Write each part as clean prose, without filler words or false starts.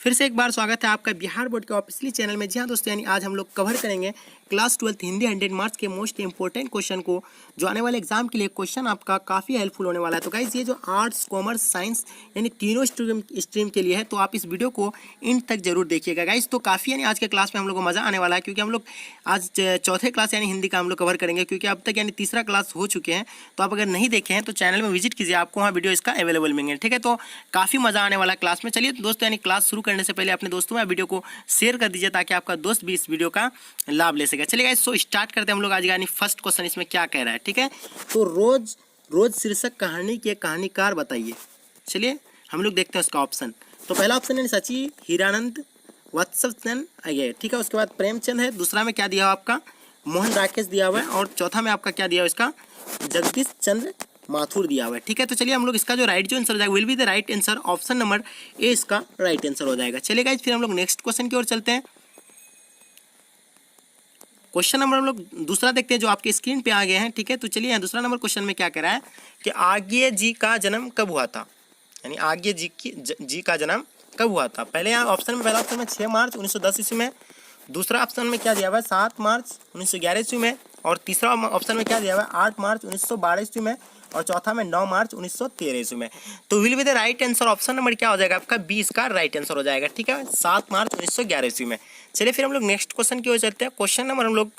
फिर से एक बार स्वागत है आपका बिहार बोर्ड के ऑफिशियली चैनल में। जी हाँ दोस्तों, यानी आज हम लोग कवर करेंगे क्लास 12 हिंदी 100 मार्क्स के मोस्ट इंपॉर्टेंट क्वेश्चन को, जो आने वाले एग्जाम के लिए क्वेश्चन आपका काफ़ी हेल्पफुल होने वाला है। तो गाइस, ये जो आर्ट्स कॉमर्स साइंस यानी तीनों स्ट्रीम के लिए है, तो आप इस वीडियो को इन तक जरूर देखिएगा गाइस। तो काफ़ी यानी आज के क्लास में हम लोग को मज़ा आने वाला है, क्योंकि हम लोग आज चौथे क्लास यानी हिंदी का हम लोग कवर करेंगे, क्योंकि अब तक यानी तीसरा क्लास हो चुके हैं। तो आप अगर नहीं देखे हैं तो चैनल में विजिट कीजिए, आपको वहाँ वीडियो इसका अवेलेबल मिलेंगे। ठीक है, तो काफ़ी मज़ा आने वाला है क्लास में। चलिए दोस्तों, यानी क्लास शुरू करने से पहले अपने दोस्तों में वीडियो को शेयर कर दीजिए, ताकि आपका दोस्त भी इस वीडियो का लाभ ले सके। चलिए गाइस, सो स्टार्ट करते हैं हम लोग आज। यानी फर्स्ट क्वेश्चन इसमें क्या कह रहा है, ठीक है। तो रोज रोज शीर्षक कहानी के कहानीकार बताइए। चलिए हम लोग देखते हैं उसका ऑप्शन। तो पहला ऑप्शन है सची हीरानंद वत्सवन आइए, ठीक है। उसके बाद प्रेमचंद है। दूसरा में क्या दिया हुआ आपका मोहन राकेश दिया हुआ है। और चौथा में आपका क्या दिया हुआ इसका जगदीश चंद्र माथुर दिया हुआ है, ठीक है। तो चलिए हम लोग इसका जो राइट जो आंसर हो जाएगा will be the right answer, option number A इसका राइट आंसर हो जाएगा। चलिए गाइस, फिर हम लोग नेक्स्ट क्वेश्चन की ओर चलते हैं। क्वेश्चन नंबर हम लोग दूसरा देखते हैं, जो आपके स्क्रीन पे आ गए हैं, ठीक है। तो चलिए यहाँ दूसरा नंबर क्वेश्चन में क्या कह रहा है कि आज्ञे जी का जन्म कब हुआ था, यानी आज्ञे जी का जन्म कब हुआ था। पहले यहाँ ऑप्शन में पहला ऑप्शन में 6 मार्च 1910 ईस्वी में। दूसरा ऑप्शन में क्या दिया हुआ है 7 मार्च 1911 ईस्वी में। और तीसरा ऑप्शन में क्या दिया हुआ है 8 मार्च 1912 ईस्वी में। और चौथा में 9 मार्च 1913 ईस्वी में। तो will be the right answer, option number क्या हो जाएगा आपका 20 का राइट आंसर हो जाएगा, ठीक है, 7 मार्च 1911 ईस्वी में। चलिए फिर हम लोग नेक्स्ट क्वेश्चन की ओर चलते हैं। क्वेश्चन नंबर हम लोग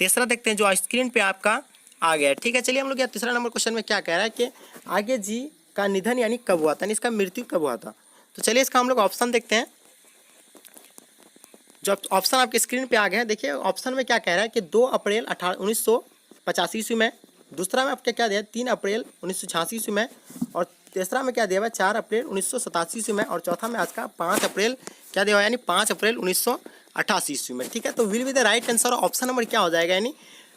तीसरा देखते हैं, जो स्क्रीन पे आपका आ गया है, ठीक है। चलिए हम लोग यहाँ तीसरा नंबर क्वेश्चन में क्या कह रहा है कि आगे जी का निधन यानी कब हुआ था, यानी इसका मृत्यु कब हुआ था। तो चलिए इसका हम लोग ऑप्शन देखते हैं। जो ऑप्शन आपके स्क्रीन पे आ गया है, देखिए ऑप्शन में क्या कह रहा है कि 2 अप्रैल 1985 ईस्वी में। दूसरा में आपका क्या दिया है 3 अप्रैल 1986 ईस्वी में। और तीसरा में क्या दिया हुआ है 4 अप्रैल 1987 ईस्वी में। और चौथा में आज का 5 अप्रैल क्या दिया हुआ है, यानी 5 अप्रैल 1988 ईस्वी में, ठीक है। तो will be the right answer, option number क्या हो जाएगा, यानी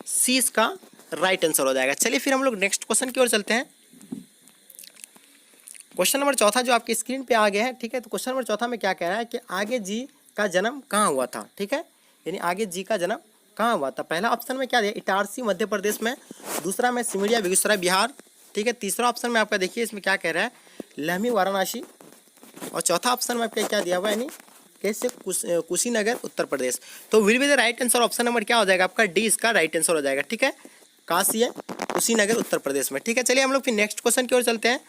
सी इसका राइट आंसर हो जाएगा। चलिए फिर हम लोग नेक्स्ट क्वेश्चन की ओर चलते हैं। क्वेश्चन नंबर चौथा जो आपकी स्क्रीन पे आ गया है, ठीक है। तो क्वेश्चन नंबर चौथा में क्या कह रहा है कि आगे जी का जन्म कहाँ हुआ था, ठीक है, यानी आगे जी का जन्म कहाँ हुआ था। पहला ऑप्शन में क्या दिया इटारसी मध्य प्रदेश में। दूसरा में सिमरिया बेगूसराय बिहार, ठीक है। तीसरा ऑप्शन में आपका देखिए इसमें क्या कह रहा है लहमी वाराणसी। और चौथा ऑप्शन में आपका क्या दिया हुआ है, यानी कैसे कुशीनगर उत्तर प्रदेश। तो will be the right answer, option number क्या हो जाएगा आपका डी इसका राइट आंसर हो जाएगा, ठीक है, काशी है कुशीनगर उत्तर प्रदेश में, ठीक है। चलिए हम लोग फिर नेक्स्ट क्वेश्चन की ओर चलते हैं।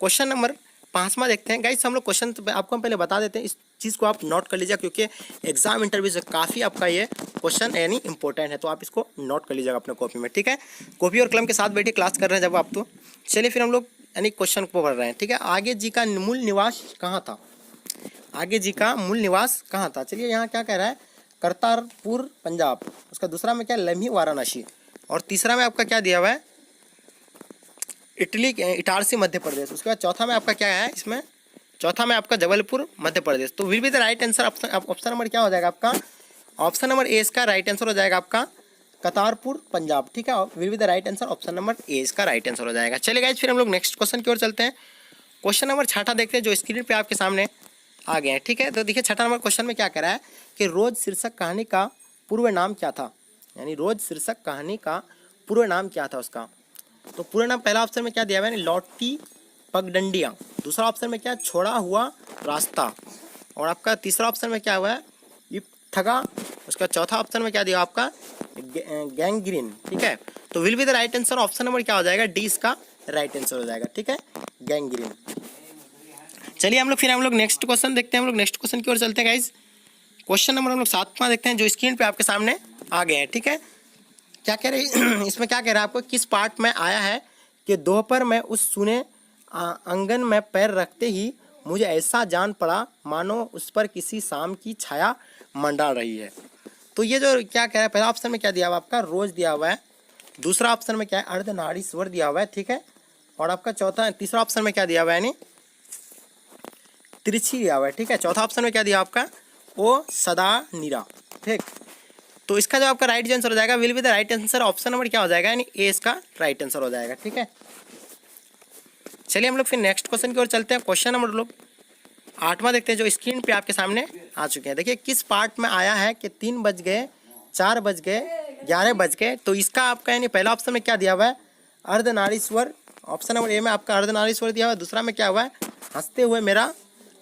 क्वेश्चन नंबर 5वां देखते हैं। गाइस हम लोग क्वेश्चन आपको हम पहले बता देते हैं, इस चीज़ को आप नोट कर लीजिएगा, क्योंकि एग्जाम इंटरव्यू से काफ़ी आपका ये क्वेश्चन यानी इंपॉर्टेंट है। तो आप इसको नोट कर लीजिएगा अपने कॉपी में, ठीक है। कॉपी और कलम के साथ बैठे क्लास कर रहे हैं जब आप। तो चलिए फिर हम लोग यानी क्वेश्चन को पढ़ रहे हैं, ठीक है। आगे जी का मूल निवास कहाँ था, आगे जी का मूल निवास कहाँ था। चलिए यहाँ क्या कह रहा है करतारपुर पंजाब। उसका दूसरा में क्या लम्ही वाराणसी। और तीसरा में आपका क्या दिया हुआ है इटारसी मध्य प्रदेश। उसके बाद चौथा में आपका क्या है इसमें, चौथा में आपका जबलपुर मध्य प्रदेश। तो will be the right answer, option number क्या हो जाएगा आपका, ऑप्शन नंबर ए इसका राइट आंसर हो जाएगा आपका करतारपुर पंजाब, ठीक है। Will be the right answer, option number A इसका राइट आंसर हो जाएगा। चलिए गाइस, फिर हम लोग नेक्स्ट क्वेश्चन की ओर चलते हैं। क्वेश्चन नंबर 6 देखते हैं, जो स्क्रीन पे आपके सामने आ गए हैं, ठीक है। तो देखिए 6 नंबर क्वेश्चन में क्या कह रहा है कि रोज शीर्षक कहानी का पूर्व नाम क्या था, यानी रोज शीर्षक कहानी का पूर्व नाम क्या था उसका। तो पूरा नाम पहला ऑप्शन में क्या दिया हुआ है लौटी पगडंडियाँ। दूसरा ऑप्शन में क्या छोड़ा हुआ रास्ता। और आपका तीसरा ऑप्शन में क्या हुआ है इप्थगा। उसका चौथा ऑप्शन में क्या दिया आपका गैंग्रीन, ठीक है। तो will be the right answer, option number क्या हो जाएगा डी इसका राइट आंसर हो जाएगा, ठीक है, गैंग्रीन। चलिए हम लोग नेक्स्ट क्वेश्चन देखते हैं। हम लोग नेक्स्ट क्वेश्चन की ओर चलते हैं गाइज। क्वेश्चन नंबर हम लोग 7वां देखते हैं, जो स्क्रीन पे आपके सामने आ गए हैं, ठीक है। क्या कह रहे इसमें क्या कह रहा है आपको किस पार्ट में आया है कि दोपहर में उस सुने आंगन में पैर रखते ही मुझे ऐसा जान पड़ा मानो उस पर किसी शाम की छाया मंडरा रही है। तो ये जो क्या कह रहा है पहला ऑप्शन में क्या दिया हुआ आपका रोज दिया हुआ है। दूसरा ऑप्शन में क्या है अर्धनारीश्वर दिया हुआ है, ठीक है। और आपका तीसरा ऑप्शन में क्या दिया हुआ है यानी तिरछी दिया हुआ है, ठीक है। चौथा ऑप्शन में क्या दिया आपका ओ सदा नीरा, ठीक। तो इसका जो आपका राइट आंसर हो जाएगा will be the right answer, option number क्या हो जाएगा यानी ए इसका राइट आंसर हो जाएगा, ठीक है। चलिए हम लोग फिर नेक्स्ट क्वेश्चन की ओर चलते हैं। क्वेश्चन नंबर लोग 8वां देखते हैं, जो स्क्रीन पे आपके सामने आ चुके हैं। देखिए किस पार्ट में आया है कि 3 बज गए 4 बज गए 11 बज गए। तो इसका आपका यानी पहला ऑप्शन में क्या दिया हुआ है अर्धनारीश्वर। ऑप्शन नंबर ए में आपका अर्धनारीश्वर दिया हुआ है। दूसरा में क्या हुआ है हंसते हुए मेरा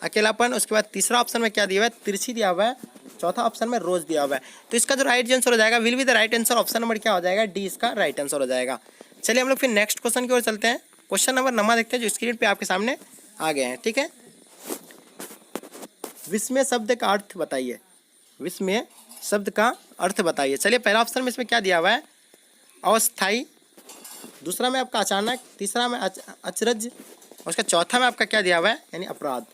अकेलापन। उसके बाद तीसरा ऑप्शन में क्या दिया हुआ है, तिरछी दिया हुआ है। चौथा ऑप्शन में रोज दिया हुआ है। तो इसका जो राइट आंसर हो जाएगा will be the right answer, option number क्या हो जाएगा, डी इसका राइट आंसर हो जाएगा। चलिए हम लोग फिर नेक्स्ट क्वेश्चन की ओर चलते हैं। क्वेश्चन नंबर नमा देखते हैं जो स्क्रीन पे आपके सामने आ गए हैं। ठीक है, विस्मय शब्द का अर्थ बताइए। विस्मय शब्द का अर्थ बताइए। चलिए पहला ऑप्शन में इसमें क्या दिया हुआ है, अस्थाई। दूसरा में आपका अचानक। तीसरा में अचरज। उसका चौथा में आपका क्या दिया हुआ है, यानी अपराध।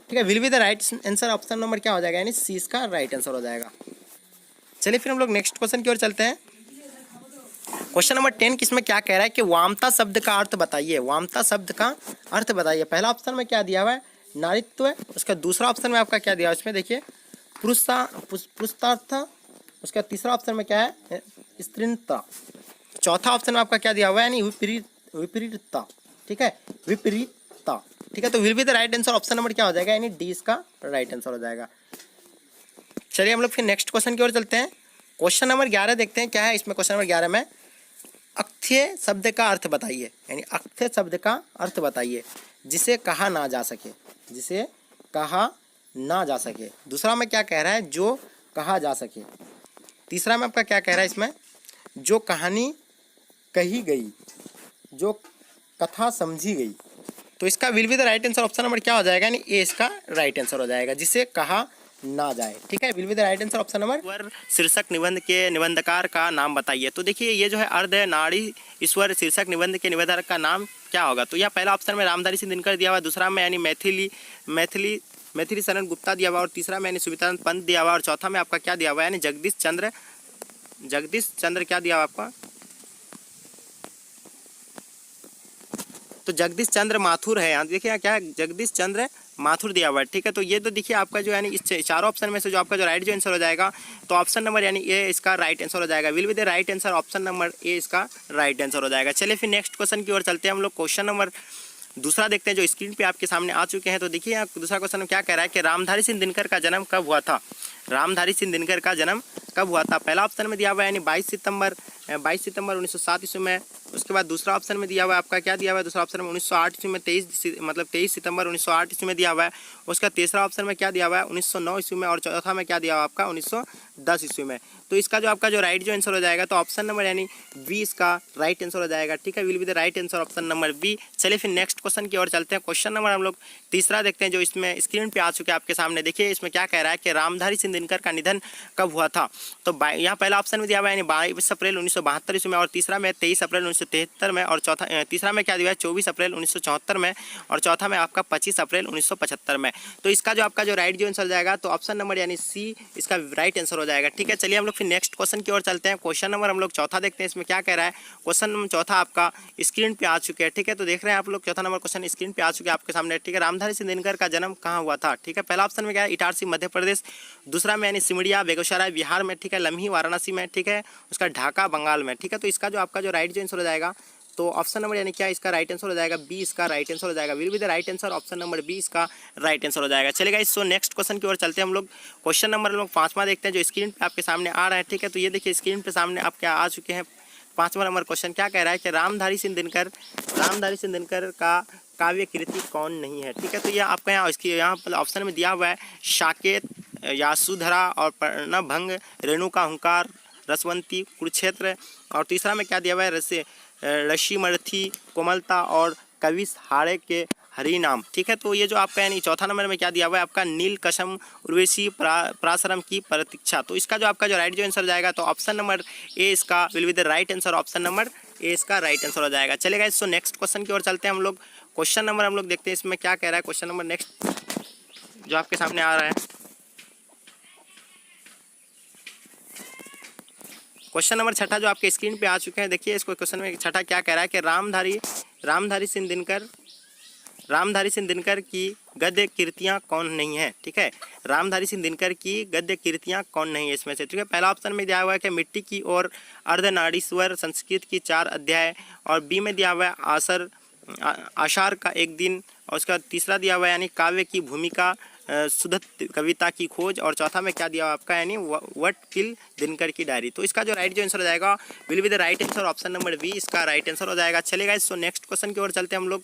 ठीक है, will be the right answer, option number क्या हो जाएगा, यानी सी इसका राइट आंसर हो जाएगा। चलिए फिर हम लोग नेक्स्ट क्वेश्चन की ओर चलते हैं। क्वेश्चन नंबर 10 किसमें क्या कह रहा है कि वामता शब्द का अर्थ बताइए। वामता शब्द का अर्थ बताइए। पहला ऑप्शन में क्या दिया हुआ है, नारीत्व। उसका दूसरा ऑप्शन में आपका क्या दिया हुआ है, इसमें देखिए पुरुषार्थ। उसका तीसरा ऑप्शन में क्या है, स्त्रीणता। चौथा ऑप्शन में आपका क्या दिया हुआ है, यानी विपरीतता। ठीक है, विपरीतता। ठीक है, तो will be the right answer, option number क्या हो जाएगा, यानी डी इसका राइट आंसर हो जाएगा। चलिए हम लोग फिर नेक्स्ट क्वेश्चन की ओर चलते हैं। क्वेश्चन नंबर 11 देखते हैं क्या है इसमें। क्वेश्चन नंबर 11 में अक्थ्य शब्द का अर्थ बताइए, यानी अक्थ्य शब्द का अर्थ बताइए, जिसे कहा ना जा सके। जिसे कहा ना जा सके। दूसरा में क्या कह रहा है, जो कहा जा सके। तीसरा में आपका क्या कह रहा है इसमें, जो कहानी कही गई, जो कथा समझी गई। तो इसका will be the right answer, option number क्या हो जाएगा, यानी ए इसका राइट आंसर हो जाएगा, जिसे कहा ना जाए। ठीक है, will be the right answer, option number. ईश्वर शीर्षक निबंध के निबंधकार का नाम बताइए। तो देखिए ये जो है अर्ध नाड़ी ईश्वर शीर्षक निबंध के निबंधकार का नाम क्या होगा। तो यह पहला ऑप्शन में रामधारी सिंह दिनकर दिया हुआ, दूसरा में यानी मैथिली शरण गुप्ता दिया हुआ, और तीसरा में यानी सुवितानंद पंत दिया हुआ, और चौथा में आपका क्या दिया हुआ है, यानी जगदीश चंद्र क्या दिया हुआ आपका, तो जगदीश चंद्र माथुर है। यहाँ देखिए क्या है, जगदीश चंद्र माथुर दिया हुआ है। ठीक है, तो ये तो देखिए आपका जो यानी इस चारों ऑप्शन में से जो आपका जो राइट जो आंसर हो जाएगा, तो ऑप्शन नंबर यानी ए इसका राइट आंसर हो जाएगा। Will be the right answer, option number A इसका राइट आंसर हो जाएगा। चलिए फिर नेक्स्ट क्वेश्चन की ओर चलते हैं हम लोग। क्वेश्चन नंबर दूसरा देखते हैं जो स्क्रीन पे आपके सामने आ चुके हैं। तो देखिए यहाँ दूसरा क्वेश्चन में क्या कह रहा है कि रामधारी सिंह दिनकर का जन्म कब हुआ था। रामधारी सिंह दिनकर का जन्म कब हुआ था। पहला ऑप्शन में दिया हुआ है यानी 22 सितंबर 1907 ईस्वी में। उसके बाद दूसरा ऑप्शन में दिया हुआ है आपका क्या दिया हुआ है, दूसरा ऑप्शन में 1908 ईस्वी में, 23 सितंबर 1908 ईस्वी में दिया हुआ है। उसका तीसरा ऑप्शन में क्या दिया हुआ है, 1909 ईस्वी में, और चौथा में क्या दिया हुआ है आपका 1910 ईस्वी में। तो इसका जो आपका जो राइट जो आंसर हो जाएगा, तो ऑप्शन नंबर यानी बी इसका राइट आंसर हो जाएगा। ठीक है, will be the right answer, option number B. चलिए फिर नेक्स्ट क्वेश्चन की ओर चलते हैं। क्वेश्चन नंबर हम लोग तीसरा देखते हैं जो इसमें स्क्रीन पे आ चुके हैं आपके सामने। देखिए इसमें क्या कह रहा है कि रामधारी सिंह दिनकर का निधन कब हुआ था। तो यहाँ पहला ऑप्शन में दिया हुआ है यानी 22 अप्रैल 1972 ईस्वी में, और तीसरा में 23 अप्रैल 1973 में, और चौथा तीसरा में क्या दिया है 24 अप्रैल 1974 में, और चौथा में आपका 25 अप्रैल 1975 में। तो इसका जो आपका जो राइट जो आंसर हो जाएगा, तो ऑप्शन नंबर यानी सी इसका राइट आंसर हो जाएगा। ठीक है, चलिए हम लोग फिर नेक्स्ट क्वेश्चन की ओर चलते हैं। क्वेश्चन नंबर हम लोग चौथा देखते हैं। इसमें क्या कह रहा है, क्वेश्चन नंबर चौथा आपका स्क्रीन पे आ चुके हैं। ठीक है, तो देख रहे हैं आप लोग चौथा नंबर क्वेश्चन स्क्रीन पे आ चुके हैं आपके सामने। ठीक है, रामधारी सिंह दिनकर का जन्म कहाँ हुआ था। ठीक है, पहला ऑप्शन में क्या है, इटारसी मध्य प्रदेश। दूसरा में यानी सिमरिया बेगूसराय बिहार में। ठीक है, लम्ही वाराणसी में। ठीक है, उसका ढाका बंगाल में। ठीक है, तो इसका जो आपका जो राइट जो आंसर हो जाएगा, तो ऑप्शन नंबर यानी क्या इसका राइट आंसर हो जाएगा, बी इसका राइट आंसर हो जाएगा। Will be the right answer, option number B इसका राइट आंसर हो जाएगा। चलेगा इस नेक्स्ट क्वेश्चन की ओर चलते हैं हम लोग। क्वेश्चन नंबर हम लोग पांचवा देखते हैं जो स्क्रीन पे आपके सामने आ रहा है। ठीक है, तो ये देखिए स्क्रीन पे सामने आप क्या आ चुके हैं। पांचवा नंबर क्वेश्चन क्या कह रहा है कि रामधारी सिंह दिनकर का काव्य कृति कौन नहीं है। ठीक है, तो ये आपका यहाँ इसकी यहाँ ऑप्शन में दिया हुआ है साकेत, यासुधरा और प्रणभंग, रेणुका हुंकार, रसवंती, कुरुक्षेत्र, और तीसरा में क्या दिया हुआ है ऋषिमर्थी, कोमलता, और कविश हाड़े के हरिनाम। ठीक है, तो ये जो आपका यानी चौथा नंबर में क्या दिया हुआ है आपका नीलकशम उर्वशी प्राश्रम की प्रतीक्षा। तो इसका जो आपका जो राइट जो आंसर जाएगा, तो ऑप्शन नंबर ए इसका will be the right answer, option number A इसका राइट आंसर हो जाएगा। चलेगा इसको नेक्स्ट क्वेश्चन की ओर चलते हैं हम लोग। क्वेश्चन नंबर हम लोग देखते हैं इसमें क्या कह रहा है। क्वेश्चन नंबर नेक्स्ट जो आपके सामने आ रहा है, क्वेश्चन नंबर छठा जो आपके स्क्रीन पे आ चुके हैं। देखिए इसको क्वेश्चन में छठा क्या कह रहा है कि रामधारी सिंह दिनकर की गद्य कृतियाँ कौन नहीं है। ठीक है, रामधारी सिंह दिनकर की गद्य कृतियाँ कौन नहीं है इसमें से। ठीक है, पहला ऑप्शन में दिया हुआ है कि मिट्टी की और अर्धनारीश्वर संस्कृत की 4 अध्याय, और बी में दिया हुआ है आषाढ़ का एक दिन, और उसका तीसरा दिया हुआ है यानी काव्य की भूमिका, शुद्ध कविता की खोज, और चौथा में क्या दिया हुआ आपका यानी वट किल दिनकर की डायरी। तो इसका जो राइट जो आंसर हो जाएगा will be the right answer, option number B इसका राइट आंसर हो जाएगा। चलेगा इसको नेक्स्ट क्वेश्चन की ओर चलते हैं हम लोग।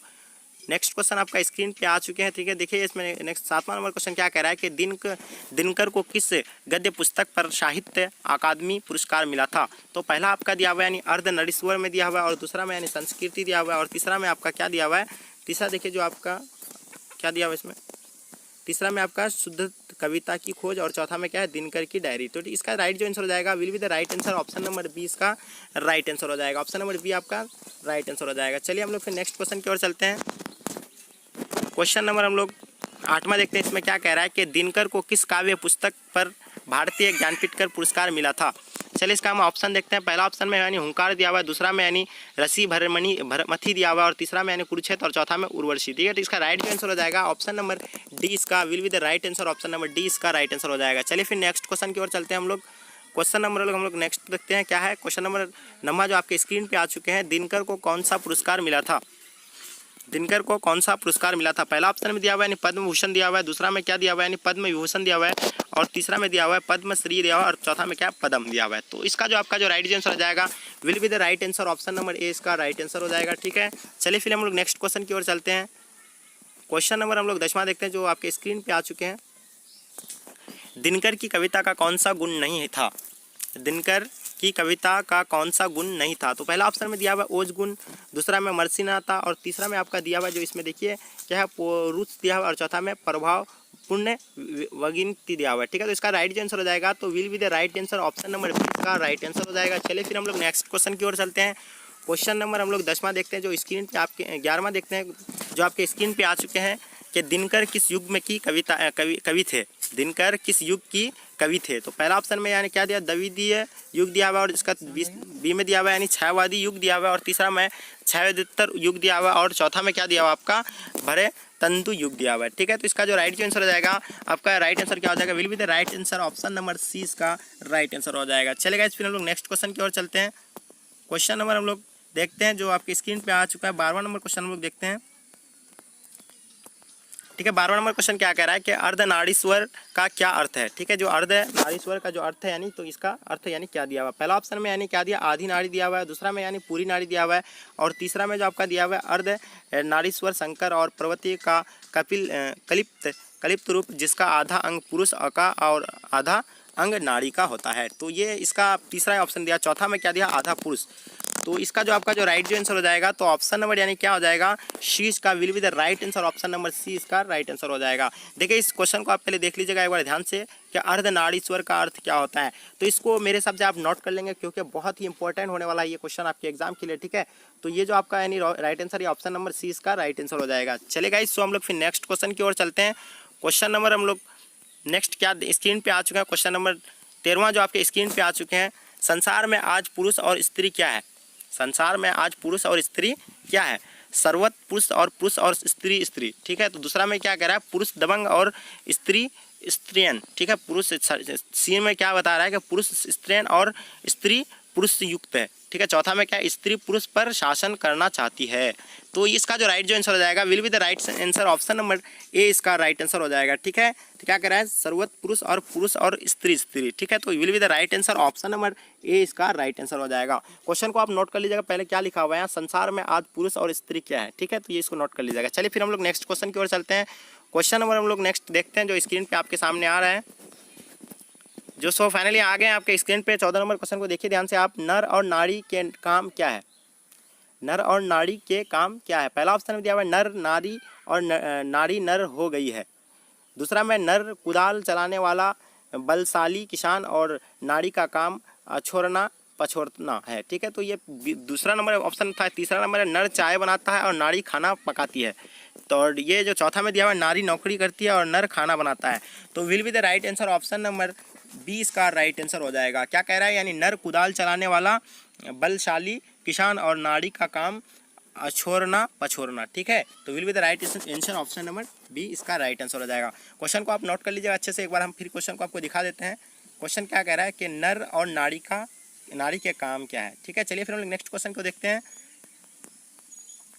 नेक्स्ट क्वेश्चन आपका स्क्रीन पे आ चुके हैं, ठीक है। देखिए इसमें नेक्स्ट 7वां नंबर क्वेश्चन क्या कह रहा है कि दिनकर को किस गद्य पुस्तक पर साहित्य अकादमी पुरस्कार मिला था। तो पहला आपका दिया हुआ है यानी अर्धनारीश्वर में दिया हुआ है, और दूसरा में यानी संस्कृति दिया हुआ है, और तीसरा में आपका क्या दिया हुआ है, तीसरा देखिए जो आपका क्या दिया हुआ है इसमें, तीसरा में आपका शुद्ध कविता की खोज, और चौथा में क्या है, दिनकर की डायरी। तो इसका राइट जो आंसर हो जाएगा will be the right answer, option number B इसका राइट आंसर हो जाएगा, ऑप्शन नंबर बी आपका राइट आंसर हो जाएगा। चलिए हम लोग फिर नेक्स्ट क्वेश्चन की ओर चलते हैं। क्वेश्चन नंबर हम लोग 8वां देखते हैं। इसमें क्या कह रहा है कि दिनकर को किस काव्य पुस्तक पर भारतीय ज्ञानपीठ कर पुरस्कार मिला था। चलिए इसका हम ऑप्शन देखते हैं। पहला ऑप्शन में यानी हुंकार दिया हुआ है, दूसरा में यानी रसी भरमथी दिया हुआ है, और तीसरा में यानी कुरुक्षेत्र, और चौथा में उर्वशी। ठीक है, तो इसका राइट जो आंसर हो जाएगा ऑप्शन नंबर डी इसका will be the right answer, option number D इसका राइट आंसर हो जाएगा। चलिए फिर नेक्स्ट क्वेश्चन की ओर चलते हैं हम लोग। क्वेश्चन नंबर हम लोग नेक्स्ट देखते हैं क्या है। क्वेश्चन नंबर जो आपके स्क्रीन पे आ चुके हैं, दिनकर को कौन सा पुरस्कार मिला था। दिनकर को कौन सा पुरस्कार मिला था। पहला ऑप्शन में दिया हुआ है यानी पद्म भूषण दिया हुआ है, दूसरा में क्या दिया हुआ है यानी पद्म विभूषण दिया हुआ है, और तीसरा में दिया हुआ है पद्म श्री दिया हुआ है, और चौथा में क्या पद्म दिया हुआ है। तो इसका जो आपका जो राइट आंसर हो जाएगा will be the right answer, option number A इसका राइट आंसर हो जाएगा। ठीक है, चलिए फिर हम लोग नेक्स्ट क्वेश्चन की ओर चलते हैं। क्वेश्चन नंबर हम लोग 10वां देखते हैं जो आपके स्क्रीन पे आ चुके हैं। दिनकर की कविता का कौन सा गुण नहीं था। दिनकर की कविता का कौन सा गुण नहीं था। तो पहला ऑप्शन में दिया हुआ है ओज गुण, दूसरा में मर्सिनाता, और तीसरा में आपका दिया हुआ है जो इसमें देखिए क्या है पौरुष दिया हुआ है, और चौथा में प्रभाव पुण्य वगिनती दिया हुआ है। ठीक है, तो इसका राइट आंसर हो जाएगा तो will be the right answer, option number B का राइट आंसर हो जाएगा। चलिए फिर हम लोग नेक्स्ट क्वेश्चन की ओर चलते हैं। क्वेश्चन नंबर हम लोग 10वां देखते हैं जो स्क्रीन पे आपके 11वां देखते हैं जो आपके स्क्रीन पे आ चुके हैं कि दिनकर किस युग में की कवि थे। दिनकर किस युग की कवि थे। तो पहला ऑप्शन में यानी क्या दिया, द्वितीय युग दिया हुआ है, और इसका बी में दिया हुआ है यानी छायावादी युग दिया हुआ है, और तीसरा में छायोत्तर युग दिया हुआ है, और चौथा में क्या दिया हुआ आपका भरे तंतु युग दिया हुआ है। ठीक है, तो इसका जो राइट आंसर हो जाएगा आपका राइट आंसर क्या हो जाएगा will be the right answer, option number C इसका राइट आंसर हो जाएगा। चलेगा, फिर हम लोग नेक्स्ट क्वेश्चन की ओर चलते हैं। क्वेश्चन नंबर हम लोग देखते हैं जो आपकी स्क्रीन पे आ चुका है। 12वां नंबर क्वेश्चन हम लोग देखते हैं। ठीक है, 12वां नंबर क्वेश्चन क्या कह रहा है कि अर्धनारीश्वर का क्या अर्थ है। ठीक है, जो अर्धनारीश्वर का जो अर्थ है यानी तो इसका अर्थ यानी क्या दिया हुआ है। पहला ऑप्शन में यानी क्या दिया, आधी नारी दिया हुआ है, दूसरा में यानी पूरी नारी दिया हुआ है, और तीसरा में जो आपका दिया हुआ है अर्धनारीश्वर शंकर और पार्वती का कलिप्त रूप, जिसका आधा अंग पुरुष का और आधा अंग नारी का होता है। तो ये इसका तीसरा ऑप्शन दिया, चौथा में क्या दिया, आधा पुरुष। तो इसका जो आपका जो राइट जो आंसर हो जाएगा तो ऑप्शन नंबर यानी क्या हो जाएगा, सी इसका will be the right answer, option number C इसका राइट आंसर हो जाएगा। देखिए इस क्वेश्चन को आप पहले देख लीजिएगा एक बार ध्यान से कि अर्धनारीश्वर का अर्थ क्या होता है। तो इसको मेरे हिसाब से आप नोट कर लेंगे क्योंकि बहुत ही इंपॉर्टेंट होने वाला है ये क्वेश्चन आपके एग्जाम के लिए। ठीक है, तो ये जो आपका यानी राइट आंसर ये ऑप्शन नंबर सी इसका राइट आंसर हो जाएगा। चलेगा, इसको हम लोग फिर नेक्स्ट क्वेश्चन की ओर चलते हैं। क्वेश्चन नंबर हम लोग नेक्स्ट क्या स्क्रीन पे आ चुके हैं, क्वेश्चन नंबर 13वां जो आपके स्क्रीन पे आ चुके हैं। संसार में आज पुरुष और स्त्री क्या है। संसार में आज पुरुष और स्त्री क्या है। सर्वत पुरुष और स्त्री स्त्री। ठीक है, तो दूसरा में क्या कह रहा है, पुरुष दबंग और स्त्री स्त्रियन। ठीक है, पुरुष सी में क्या बता रहा है कि पुरुष स्त्रियन और स्त्री पुरुष युक्त है। ठीक है, चौथा में क्या है, स्त्री पुरुष पर शासन करना चाहती है। तो इसका जो राइट जो आंसर हो जाएगा will be the right answer, option number A इसका राइट आंसर हो जाएगा। ठीक है, तो क्या कह रहा है, सर्वत पुरुष और स्त्री स्त्री। ठीक है, तो will be the right answer, option number A इसका राइट आंसर हो जाएगा। क्वेश्चन को आप नोट कर लीजिएगा, पहले क्या लिखा हुआ है, संसार में आज पुरुष और स्त्री क्या है। ठीक है, तो ये इसको नोट कर लीजिएगा। चलिए फिर हम लोग नेक्स्ट क्वेश्चन की ओर चलते हैं। क्वेश्चन नंबर हम लोग नेक्स्ट देखते हैं जो स्क्रीन पे आपके सामने आ रहा है, जो सो फाइनली आ गए आपके स्क्रीन पे। 14 नंबर क्वेश्चन को देखिए ध्यान से आप, नर और नारी के काम क्या है। नर और नारी के काम क्या है। पहला ऑप्शन में दिया हुआ है नर नारी और नारी नर हो गई है। दूसरा में नर कुदाल चलाने वाला बलशाली किसान और नारी का काम छोड़ना पछोड़ना है। ठीक है, तो ये दूसरा नंबर ऑप्शन था। तीसरा नंबर है नर चाय बनाता है और नारी खाना पकाती है। तो ये जो चौथा में दिया हुआ है नारी नौकरी करती है और नर खाना बनाता है। तो will be the right answer, option number B इसका राइट आंसर हो जाएगा। क्या कह रहा है, यानी नर कुदाल चलाने वाला बलशाली किसान और नारी का काम छोड़ना पछोड़ना। ठीक है, तो will be the right answer, option number B इसका राइट आंसर हो जाएगा। क्वेश्चन को आप नोट कर लीजिएगा अच्छे से। एक बार हम फिर क्वेश्चन को आपको दिखा देते हैं। क्वेश्चन क्या कह रहा है कि नर और नारी के काम क्या है। ठीक है, चलिए फिर हम लोग नेक्स्ट क्वेश्चन को देखते हैं।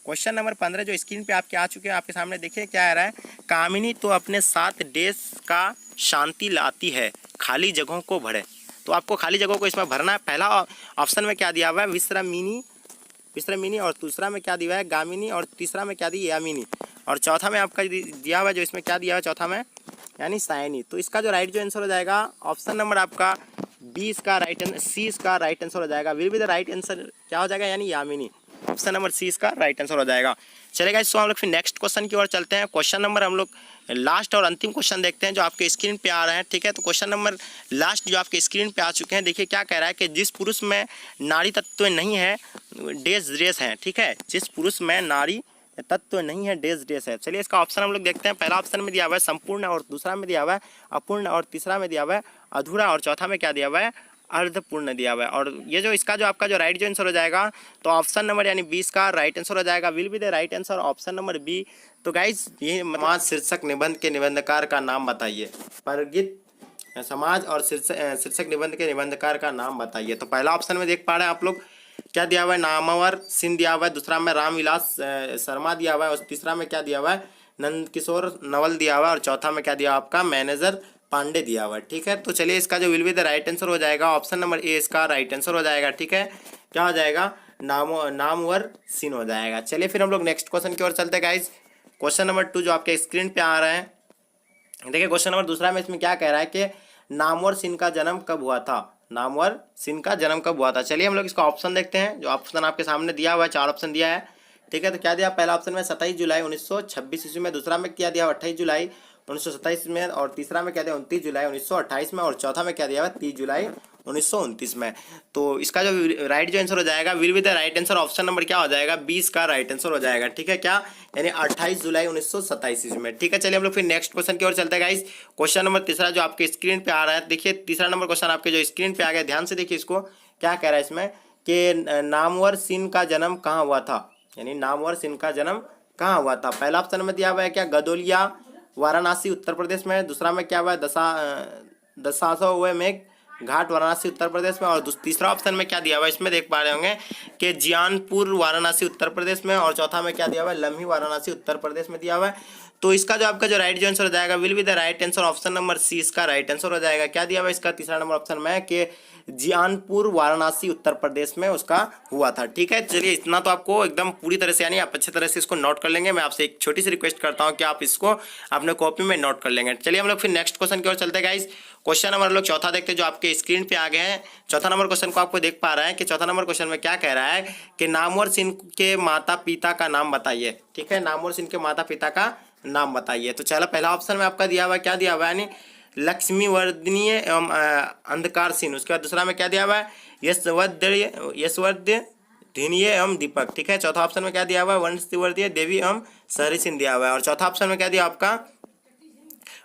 क्वेश्चन नंबर 15 जो स्क्रीन पे आपके आ चुके हैं आपके सामने, देखिए क्या आ रहा है, कामिनी तो अपने साथ देश का शांति लाती है, खाली जगहों को भरे। तो आपको खाली जगहों को इसमें भरना है। पहला ऑप्शन में क्या दिया हुआ है, विश्रामिनी तीसरा मिनी, और दूसरा में क्या दिया है गामिनी, और तीसरा में क्या दी यामिनी, और चौथा में आपका दिया हुआ है जो इसमें क्या दिया हुआ है चौथा में यानी सायनी। तो इसका जो राइट जो आंसर हो जाएगा ऑप्शन नंबर आपका बी इसका राइट आंसर, सी इसका राइट आंसर हो जाएगा। Will be the right answer क्या हो जाएगा यानी यामिनी। ऑप्शन नंबर सी इसका राइट आंसर हो जाएगा। चलेगा, इसको हम लोग फिर नेक्स्ट क्वेश्चन की ओर चलते हैं। क्वेश्चन नंबर हम लोग लास्ट और अंतिम क्वेश्चन देखते हैं जो आपके स्क्रीन पे आ रहे हैं। ठीक है, तो क्वेश्चन नंबर लास्ट जो आपके स्क्रीन पे आ चुके हैं, देखिए क्या कह रहा है कि जिस पुरुष में नारी तत्व नहीं है डेज ड्रेस है। ठीक है, जिस पुरुष में नारी तत्व नहीं है डेज ड्रेस है। चलिए इसका ऑप्शन हम लोग देखते हैं। पहला ऑप्शन में दिया हुआ है संपूर्ण, और दूसरा में दिया हुआ है अपूर्ण, और तीसरा में दिया हुआ है अधूरा, और चौथा में क्या दिया हुआ है अर्धपूर्ण दिया हुआ है। और ये जो इसका जो आपका जो राइट जो आंसर हो जाएगा तो ऑप्शन नंबर यानी 20 का राइट आंसर हो जाएगा। Will be the right answer option number B. तो गाइज ये समाज शीर्षक निबंध के निबंधकार का नाम बताइए। परगित समाज और शीर्षक निबंध के निबंधकार का नाम बताइए। तो पहला ऑप्शन में देख पा रहे हैं आप लोग क्या दिया हुआ है नामवर सिंह दिया हुआ है, दूसरा में रामविलास शर्मा दिया हुआ है, और तीसरा में क्या दिया हुआ है नंद किशोर नवल दिया हुआ है, और चौथा में क्या दिया हुआ आपका मैनेजर पांडे दिया हुआ है। ठीक है, तो चलिए इसका जो will be the right answer हो जाएगा ऑप्शन नंबर ए इसका राइट आंसर हो जाएगा। ठीक है, क्या हो जाएगा नामवर सिंह हो जाएगा। चलिए फिर हम लोग नेक्स्ट क्वेश्चन की ओर चलते हैं गाइज। क्वेश्चन नंबर 2 जो आपके स्क्रीन पे आ रहा है, देखिए क्वेश्चन नंबर दूसरा में इसमें क्या कह रहा है कि नामवर सिंह का जन्म कब हुआ था। नामवर सिंह का जन्म कब हुआ था। चलिए हम लोग इसका ऑप्शन देखते हैं। जो ऑप्शन आपके सामने दिया हुआ है, 4 ऑप्शन दिया है। ठीक है, तो क्या दिया पहला ऑप्शन में 27 जुलाई 1926 ईस्वी में, दूसरा में क्या दिया 28 जुलाई 1927 में, और तीसरा में क्या दिया 29 जुलाई 1928 में, और चौथा में क्या दिया हुआ 30 जुलाई 1929 में। तो इसका जो राइट जो आंसर हो जाएगा will be the right answer option number क्या हो जाएगा 20 का राइट आंसर हो जाएगा। ठीक है, क्या यानी 28 जुलाई 1927 ईस्वी में। ठीक है, चलिए हम लोग फिर नेक्स्ट क्वेश्चन की ओर चलते हैं गाइस। क्वेश्चन नंबर तीसरा जो आपके स्क्रीन पे आ रहा है, देखिए तीसरा नंबर क्वेश्चन आपके जो स्क्रीन पे आ गया, ध्यान से देखिए इसको क्या कह रहा है इसमें कि नामवर सिंह का जन्म कहाँ हुआ था, यानी नामवर सिंह का जन्म कहाँ हुआ था। पहला ऑप्शन में दिया हुआ है क्या गदोलिया वाराणसी उत्तर प्रदेश में, दूसरा में क्या हुआ है दशासो मेघ घाट वाराणसी उत्तर प्रदेश में, और तीसरा ऑप्शन में क्या दिया हुआ है इसमें देख पा रहे होंगे कि जियानपुर वाराणसी उत्तर प्रदेश में, और चौथा में क्या दिया हुआ है लम्ही वाराणसी उत्तर प्रदेश में दिया हुआ है। तो इसका जो आपका जो राइट जो आंसर हो जाएगा will be the right answer option number C इसका राइट आंसर हो जाएगा। क्या दिया हुआ है इसका तीसरा नंबर ऑप्शन में कि जियानपुर वाराणसी उत्तर प्रदेश में उसका हुआ था। ठीक है, चलिए इतना तो आपको एकदम पूरी तरह से यानी आप अच्छी तरह से इसको नोट कर लेंगे। मैं आपसे एक छोटी सी रिक्वेस्ट करता हूं कि आप इसको अपने कॉपी में नोट कर लेंगे। चलिए हम लोग फिर नेक्स्ट क्वेश्चन की ओर चलते हैं गाइस। क्वेश्चन नंबर लोग चौथा देखते हैं जो आपके स्क्रीन पे आ गए हैं। चौथा नंबर क्वेश्चन को आपको देख पा रहे हैं कि चौथा नंबर क्वेश्चन में क्या कह रहा है कि नामवर सिंह के माता पिता का नाम बताइए। ठीक है, नामवर सिंह के माता पिता का नाम बताइए। तो चलो पहला ऑप्शन में आपका दिया हुआ है क्या दिया हुआ है यानी लक्ष्मीवर्धनीय एवं अंधकार सिंह। उसके बाद दूसरा में क्या दिया हुआ है यशवर्धनीय एवं दीपक। ठीक है, चौथा ऑप्शन में क्या दिया हुआ है वंशवर्धीय देवी एवं सहरी सिंह दिया हुआ है, और चौथा ऑप्शन में क्या दिया आपका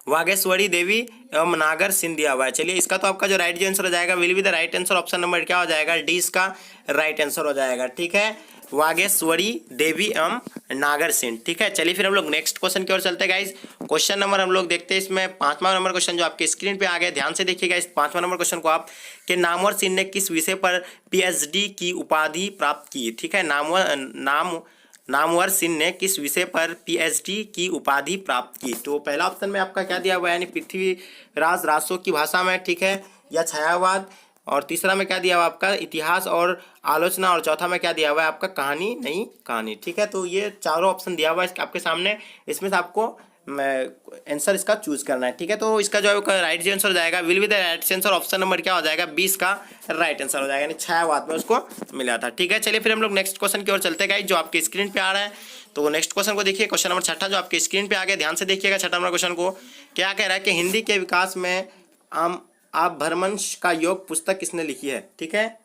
वागेश्वरी देवी एवं नागर सिंह दिया हुआ है। चलिए इसका तो आपका जो राइट जो आंसर हो जाएगा will be the right answer option number क्या हो जाएगा डी इसका राइट आंसर हो जाएगा। ठीक है, वागेश्वरी देवी एवं नागर सिंह। ठीक है, चलिए फिर हम लोग नेक्स्ट क्वेश्चन की ओर चलते हैं गाइस। क्वेश्चन नंबर हम लोग देखते हैं इसमें 5वां नंबर क्वेश्चन जो आपके स्क्रीन पे आ गया, ध्यान से देखिएगा इस 5वां नंबर क्वेश्चन को आप कि नामवर सिंह ने किस विषय पर पीएचडी की उपाधि प्राप्त की। ठीक है, नामवर सिंह ने किस विषय पर पीएचडी की उपाधि प्राप्त की। तो पहला ऑप्शन में आपका क्या दिया हुआ है यानी पृथ्वीराज रासो की भाषा में, ठीक है, या छायावाद, और तीसरा में क्या दिया हुआ आपका इतिहास और आलोचना, और चौथा में क्या दिया हुआ है आपका कहानी नहीं कहानी। ठीक है, तो ये चारों ऑप्शन दिया हुआ है आपके सामने, इसमें से आपको आंसर इसका चूज करना है। ठीक है, तो इसका जो राइट आंसर हो जाएगा will be the right answer option number क्या हो जाएगा 20 का राइट आंसर हो जाएगा, यानी छायावाद में उसको मिला था। ठीक है, चलिए फिर हम लोग नेक्स्ट क्वेश्चन की ओर चलते हैं गाइस जो आपके स्क्रीन पे आ रहा है। तो नेक्स्ट क्वेश्चन को देखिए, क्वेश्चन नंबर 6 जो आपके स्क्रीन पे आ गया, ध्यान से देखिएगा। 6 नंबर क्वेश्चन को क्या कह रहा है कि हिंदी के विकास में आप भरमंश का योग पुस्तक किसने लिखी है। ठीक है,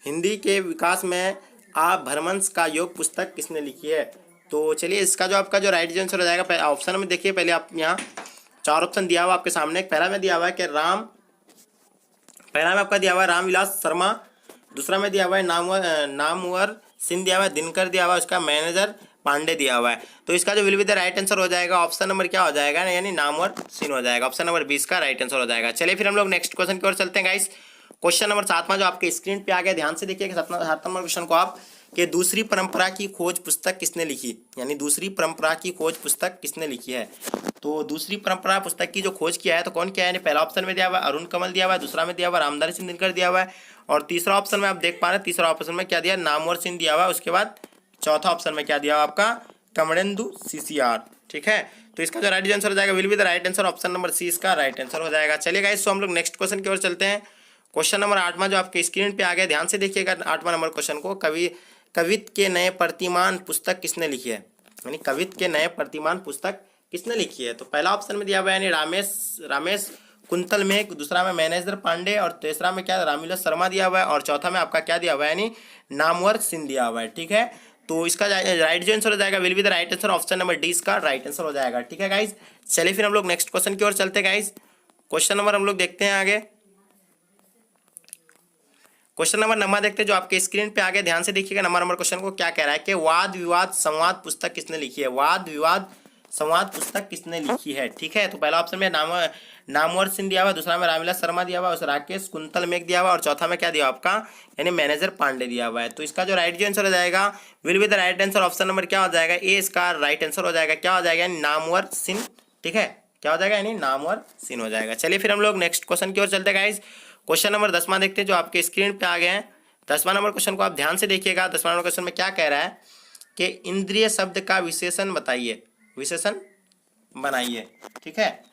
हिंदी के विकास में आप भरमंश का योग पुस्तक किसने लिखी है। तो चलिए इसका जो आपका जो राइट आंसर हो जाएगा ऑप्शन में देखिए, पहले आप यहाँ 4 ऑप्शन दिया हुआ आपके सामने। पहला में दिया हुआ है कि पहला में आपका दिया हुआ है रामविलास शर्मा, दूसरा में दिया हुआ है नामवर सिंह दिया हुआ है, दिनकर दिया हुआ है, उसका मैनेजर पांडे दिया हुआ है। तो इसका जो will be the right answer हो जाएगा ऑप्शन नंबर क्या हो जाएगा यानी नामवर सिंह हो जाएगा, ऑप्शन नंबर 20 का राइट आंसर हो जाएगा। चलिए फिर हम लोग नेक्स्ट क्वेश्चन की ओर चलते हैं गाइस। क्वेश्चन नंबर 7वां जो आपके स्क्रीन पे आ गया, ध्यान से देखिए 7 नंबर क्वेश्चन को आप कि दूसरी परंपरा की खोज पुस्तक किसने लिखी, यानी दूसरी परंपरा की खोज पुस्तक किसने लिखी है। तो दूसरी परंपरा पुस्तक की जो खोज किया है तो कौन किया है, यानी पहला ऑप्शन में दिया हुआ है अरुण कमल दिया हुआ है, दूसरा में दिया हुआ है रामधारी सिंह दिनकर दिया हुआ है, और तीसरा ऑप्शन में आप देख पा रहे हैं, तीसरा ऑप्शन में क्या दिया, नामवर सिंह दिया हुआ है। उसके बाद चौथा ऑप्शन में क्या दिया हुआ आपका, कमलेंदु सीसीआर। ठीक है, तो इसका जो राइट आंसर हो जाएगा will be the right answer, option number C इसका राइट आंसर हो जाएगा। चलिए गाइस, तो हम लोग नेक्स्ट क्वेश्चन की ओर चलते हैं। क्वेश्चन नंबर 8वां जो आपके स्क्रीन पे आ गया, ध्यान से देखिएगा 8वां नंबर क्वेश्चन को। कवित के नए प्रतिमान पुस्तक किसने लिखी है, यानी कवित के नए प्रतिमान पुस्तक किसने लिखी है। तो पहला ऑप्शन में दिया हुआ है यानी रामेश कुंतल में, दूसरा में मैनेजर पांडे, और तीसरा में क्या रामविलास शर्मा दिया हुआ है, और चौथा में आपका क्या दिया हुआ है, यानी नामवर सिंह दिया हुआ है। ठीक है, तो इसका राइट जो आंसर हो जाएगा will be the right answer, option number D इसका राइट आंसर हो जाएगा। ठीक है गाइज, चलिए फिर हम लोग नेक्स्ट क्वेश्चन की ओर चलते हैं गाइज। क्वेश्चन नंबर हम लोग देखते हैं आगे। क्वेश्चन नंबर 9 देखते हैं जो आपके स्क्रीन पे आगे, ध्यान से देखिएगा। नंबर क्वेश्चन को क्या कह रहा है कि वाद विवाद संवाद पुस्तक किसने लिखी है, वाद विवाद संवाद पुस्तक किसने लिखी है। ठीक है, तो पहला ऑप्शन में नामवर सिंह दिया हुआ, दूसरा में रामविलास शर्मा दिया हुआ, राकेश कुंतल मेघ दिया हुआ, और चौथा में क्या दिया आपका, यानी मैनेजर पांडे दिया हुआ है। तो इसका जो राइट आंसर हो जाएगा will be the right answer, option number क्या हो जाएगा, ए इसका राइट आंसर हो जाएगा। क्या हो जाएगा, यानी नामवर सिंह। ठीक है, क्या हो जाएगा, यानी नामवर सिंह हो जाएगा। चलिए फिर हम लोग नेक्स्ट क्वेश्चन की ओर चलते हैं गाइज। क्वेश्चन नंबर 10वां देखते हैं जो आपके स्क्रीन पे आ गए हैं। 10वां नंबर क्वेश्चन को आप ध्यान से देखिएगा। 10वां नंबर क्वेश्चन में क्या कह रहा है कि इंद्रिय शब्द का विशेषण बताइए, विशेषण बनाइए। ठीक है,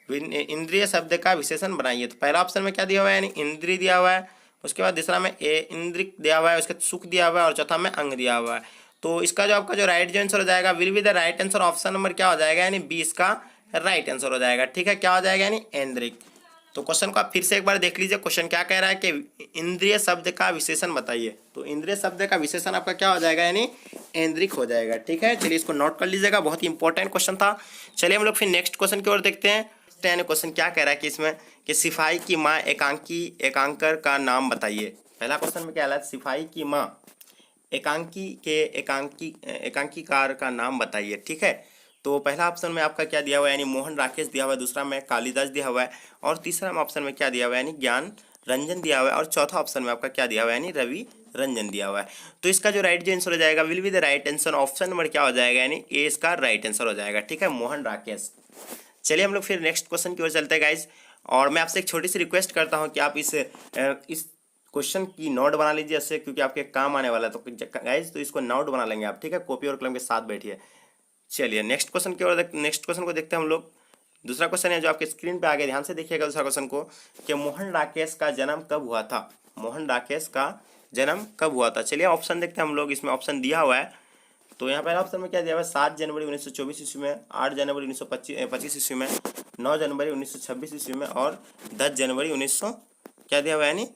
इंद्रिय शब्द का विशेषण बनाइए। तो पहला ऑप्शन में क्या दिया हुआ है, यानी इंद्रिय दिया हुआ है, उसके बाद दूसरा में इंद्रिक दिया हुआ है, उसके सुख दिया हुआ है, और चौथा में अंग दिया हुआ है। तो इसका जो आपका जो राइट आंसर हो जाएगा will be the right answer, option number क्या हो जाएगा, यानी बी इसका राइट आंसर हो जाएगा। ठीक है, क्या हो जाएगा, यानी इंद्रिक। तो क्वेश्चन को आप फिर से एक बार देख लीजिए। क्वेश्चन क्या कह रहा है कि इंद्रिय शब्द का विशेषण बताइए। तो इंद्रिय शब्द का विशेषण आपका क्या हो जाएगा, यानी इंद्रिक हो जाएगा। ठीक है, चलिए इसको नोट कर लीजिएगा, बहुत ही इंपॉर्टेंट क्वेश्चन था। चलिए हम लोग फिर नेक्स्ट क्वेश्चन की ओर देखते हैं। क्वेश्चन क्या कह रहा है कि इसमें कि सिपाही की माँ एकांकर का नाम बताइए। पहला क्वेश्चन में क्या है, सिपाही की माँ एकांकीकार का नाम बताइए। ठीक है, तो पहला ऑप्शन में आपका क्या दिया हुआ है, यानी मोहन राकेश दिया हुआ है, दूसरा में कालिदास दिया हुआ है, और तीसरा में ऑप्शन में क्या दिया हुआ है, यानी ज्ञान रंजन दिया हुआ है, और चौथा ऑप्शन में आपका क्या दिया हुआ है, यानी रवि रंजन दिया हुआ है। तो इसका जो राइट आंसर हो जाएगा will be the right answer, option number क्या हो जाएगा, यानी ए इसका राइट आंसर हो जाएगा। ठीक है, मोहन राकेश। चलिए हम लोग फिर नेक्स्ट क्वेश्चन की ओर चलते हैं गाइज, और मैं आपसे एक छोटी सी रिक्वेस्ट करता हूँ कि आप इस क्वेश्चन की नोट बना लीजिए इससे, क्योंकि आपके काम आने वाला है। तो गाइज तो इसको नोट बना लेंगे आप। ठीक है, कॉपी और कलम के साथ बैठिए। चलिए नेक्स्ट क्वेश्चन की ओर, नेक्स्ट क्वेश्चन को देखते हैं हम लोग। दूसरा क्वेश्चन है जो आपके स्क्रीन पे आ गया, ध्यान से देखिएगा दूसरा क्वेश्चन को कि मोहन राकेश का जन्म कब हुआ था, मोहन राकेश का जन्म कब हुआ था। चलिए ऑप्शन देखते हैं हम लोग। इसमें ऑप्शन दिया हुआ है, तो यहाँ पहला ऑप्शन में क्या दिया हुआ है, 7 जनवरी 1924 ईस्वी में, 8 जनवरी 1925 ईस्वी में, 9 जनवरी 1926 ईस्वी में, और 10 जनवरी 1900 क्या दिया हुआ है, यानी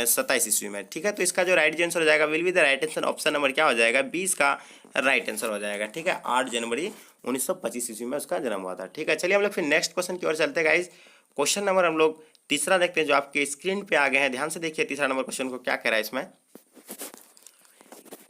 27 ईस्वी में। ठीक है, तो इसका जो राइट आंसर हो जाएगा will be the right answer, option number क्या हो जाएगा, 20 का राइट आंसर हो जाएगा। ठीक है, 8 जनवरी 1925 ईस्वी में उसका जन्म हुआ था। ठीक है, चलिए हम लोग फिर नेक्स्ट क्वेश्चन की ओर चलते हैं गाइज। क्वेश्चन नंबर हम लोग तीसरा देखते हैं जो आपके स्क्रीन पे आ गए हैं। ध्यान से देखिए तीसरा नंबर क्वेश्चन को क्या कह रहा है इसमें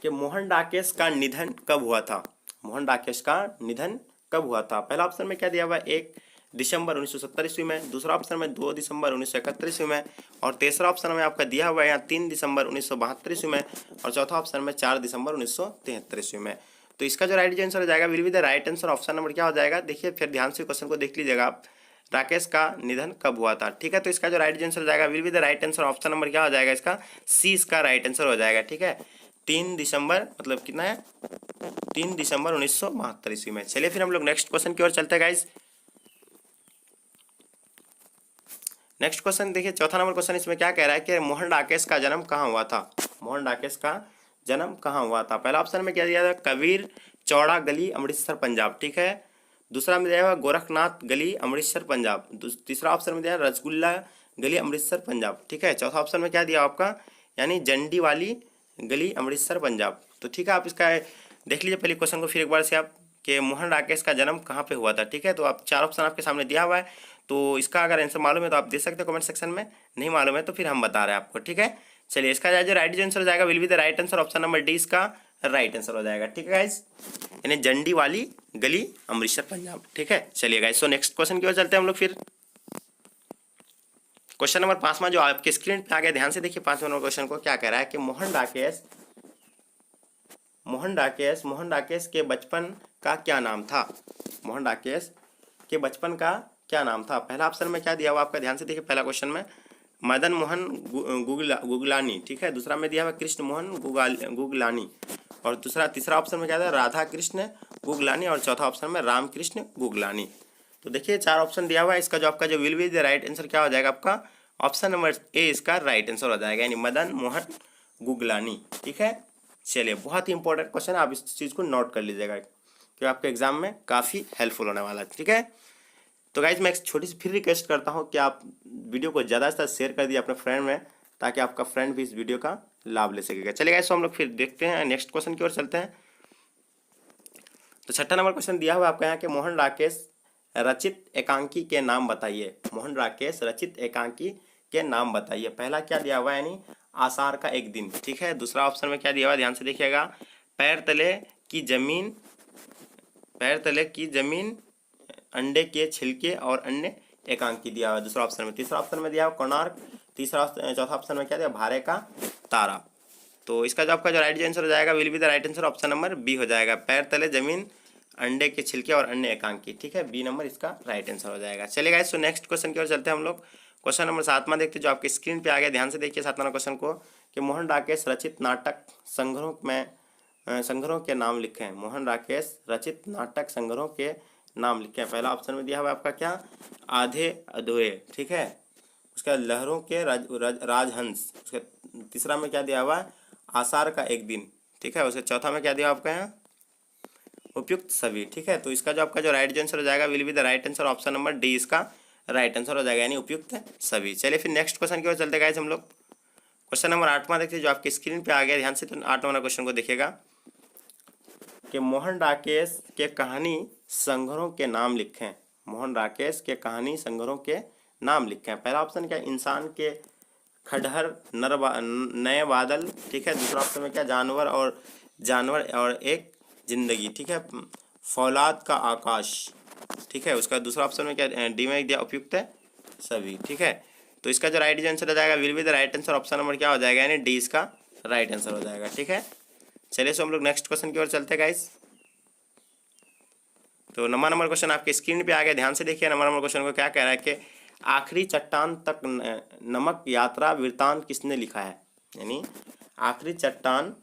कि मोहन राकेश का निधन कब हुआ था, मोहन राकेश का निधन कब हुआ था। पहला ऑप्शन में क्या दिया हुआ है, 1 दिसंबर 1970 ईस्वी में, दूसरा ऑप्शन में 2 दिसंबर 1971 ईस्वी में, और तीसरा ऑप्शन में आपका दिया हुआ है यहाँ 3 दिसंबर 1972 ईस्वी में, और चौथा ऑप्शन में 4 दिसंबर 1973 ईस्वी में। तो इसका जो राइट आंसर हो जाएगा will be the right answer, option number क्या हो जाएगा, देखिए फिर ध्यान से क्वेश्चन को देख लीजिएगा आप, राकेश का निधन कब हुआ था। ठीक है, तो इसका जो राइट आंसर हो जाएगा will be the right answer, option number क्या हो जाएगा इसका, सी इसका राइट आंसर हो जाएगा। ठीक है, 3 दिसंबर मतलब कितना है, 3 दिसंबर 1972 ईस्वी में। चलिए फिर हम लोग नेक्स्ट क्वेश्चन की ओर चलते हैं गाइज। नेक्स्ट क्वेश्चन देखिए, चौथा नंबर क्वेश्चन इसमें क्या कह रहा है कि मोहन राकेश का जन्म कहाँ हुआ था, मोहन राकेश का जन्म कहाँ हुआ था। पहला ऑप्शन में क्या दिया था, कबीर चौड़ा गली अमृतसर पंजाब। ठीक है, दूसरा में दिया हुआ गोरखनाथ गली अमृतसर पंजाब, तीसरा ऑप्शन में दिया रसगुल्ला गली अमृतसर पंजाब। ठीक है, चौथा ऑप्शन में क्या दिया आपका, यानी जंडी वाली गली अमृतसर पंजाब। तो ठीक है, आप इसका देख लीजिए पहले क्वेश्चन को फिर एक बार से आप कि मोहन राकेश का जन्म कहाँ पे हुआ था। ठीक है, तो आप 4 ऑप्शन आपके सामने दिया हुआ है, तो इसका अगर आंसर मालूम है तो आप दे सकते हो कमेंट सेक्शन में, नहीं मालूम है तो फिर हम बता रहे हैं आपको। ठीक है, चलिए इसका जो राइट आंसर हो जाएगा will be the right answer, option number D इसका राइट आंसर हो जाएगा। ठीक है गाइस, यानी जंडी वाली गली अमृतसर पंजाब। ठीक है, चलिए गाइस, सो नेक्स्ट क्वेश्चन की ओर चलते हैं हम लोग फिर। क्वेश्चन नंबर 5वां जो आपके स्क्रीन पे आ गया, ध्यान से देखिए 5वां नंबर क्वेश्चन को क्या कह रहा है कि मोहन राकेश मोहन राकेश के बचपन का क्या नाम था? मोहन राकेश के बचपन का क्या नाम था? पहला ऑप्शन में क्या दिया हुआ आपका, ध्यान से देखिए। पहला क्वेश्चन में मदन मोहन गुगलानी, ठीक है। दूसरा में दिया हुआ कृष्ण मोहन गुगलानी, और तीसरा ऑप्शन में क्या दिया, राधा कृष्ण गुगलानी, और चौथा ऑप्शन में राम कृष्ण गुगलानी। तो देखिए 4 ऑप्शन दिया हुआ है। इसका जो आपका जो will be the right answer क्या हो जाएगा आपका, ऑप्शन नंबर ए इसका राइट आंसर हो जाएगा, यानी मदन मोहन गुगलानी, ठीक है। चलिए, बहुत ही इंपॉर्टेंट क्वेश्चन है, आप इस चीज़ को नोट कर लीजिएगा क्योंकि आपके एग्जाम में काफ़ी हेल्पफुल होने वाला है, ठीक है। तो गाइज मैं एक छोटी सी फिर रिक्वेस्ट करता हूँ कि आप वीडियो को ज़्यादा से ज़्यादा शेयर कर दिए अपने फ्रेंड में, ताकि आपका फ्रेंड भी इस वीडियो का लाभ ले सकेगा। चलिए गाइज, तो हम लोग फिर देखते हैं नेक्स्ट क्वेश्चन की ओर चलते हैं। तो छठा नंबर क्वेश्चन दिया हुआ है आपका यहाँ के मोहन राकेश रचित एकांकी के नाम बताइए। मोहन राकेश रचित एकांकी के नाम बताइए। पहला क्या दिया हुआ है, यानी आषाढ़ का एक दिन, ठीक है। दूसरा ऑप्शन में क्या दिया हुआ है, ध्यान से देखिएगा, पैर तले की जमीन अंडे के छिलके और अन्य एकांकी दिया हुआ है दूसरा ऑप्शन में। तीसरा ऑप्शन में दिया हुआ कोणार्क, चौथा ऑप्शन में क्या दिया, भारे का तारा। तो इसका जो आपका जो राइट आंसर हो जाएगा, will be the right answer option number B हो जाएगा, पैर तले जमीन अंडे के छिलके और अन्य एकांकी, ठीक है। बी नंबर इसका राइट आंसर हो जाएगा। चलिए गाइस, तो नेक्स्ट क्वेश्चन की ओर चलते हैं हम लोग। क्वेश्चन नंबर 7वां देखते हैं, जो आपके स्क्रीन पे आ गया। ध्यान से देखिए 7वां क्वेश्चन को, कि मोहन राकेश रचित नाटक संग्रहों के नाम लिखें। मोहन राकेश रचित नाटक संग्रहों के नाम लिखें। पहला ऑप्शन में दिया हुआ आपका क्या, आधे अधूरे, ठीक है। उसका लहरों के राजहंस। उसका तीसरा में क्या दिया हुआ, आषाढ़ का एक दिन, ठीक है। उसके चौथा में क्या दिया आपका यहाँ, उपयुक्त सभी, ठीक है। तो इसका जो आपका जो राइट आंसर हो जाएगा, will be the right answer option number D इसका राइट आंसर हो जाएगा, यानी उपयुक्त सभी। चलिए फिर नेक्स्ट क्वेश्चन की ओर चलते गाइस हम लोग। क्वेश्चन नंबर 8वां देखिए, जो आपकी स्क्रीन पे आ गया। ध्यान से तो 8वां क्वेश्चन को देखिएगा, कि मोहन राकेश के कहानी संग्रहों के नाम लिखें। मोहन राकेश के कहानी संग्रहों के नाम लिखें। पहला ऑप्शन क्या, इंसान के खंडहर नए बादल, ठीक है। दूसरा ऑप्शन में क्या, जानवर और एक जिंदगी, ठीक है। फौलाद का आकाश, ठीक है। उसका दूसरा ऑप्शन में क्या, डी में दिया उपयुक्त है सभी, ठीक है। तो इसका जो राइट आंसर हो जाएगा, will be the right answer option number क्या हो जाएगा, यानी डी इसका राइट आंसर हो जाएगा, ठीक है। चलिए, सो हम लोग नेक्स्ट क्वेश्चन की ओर चलते हैं गाइस। तो नंबर क्वेश्चन आपके स्क्रीन पे आ गया। ध्यान से देखिए नंबर क्वेश्चन को क्या कह रहा है, कि आखिरी चट्टान तक नमक यात्रा वृत्तांत किसने लिखा है। यानी आखिरी चट्टान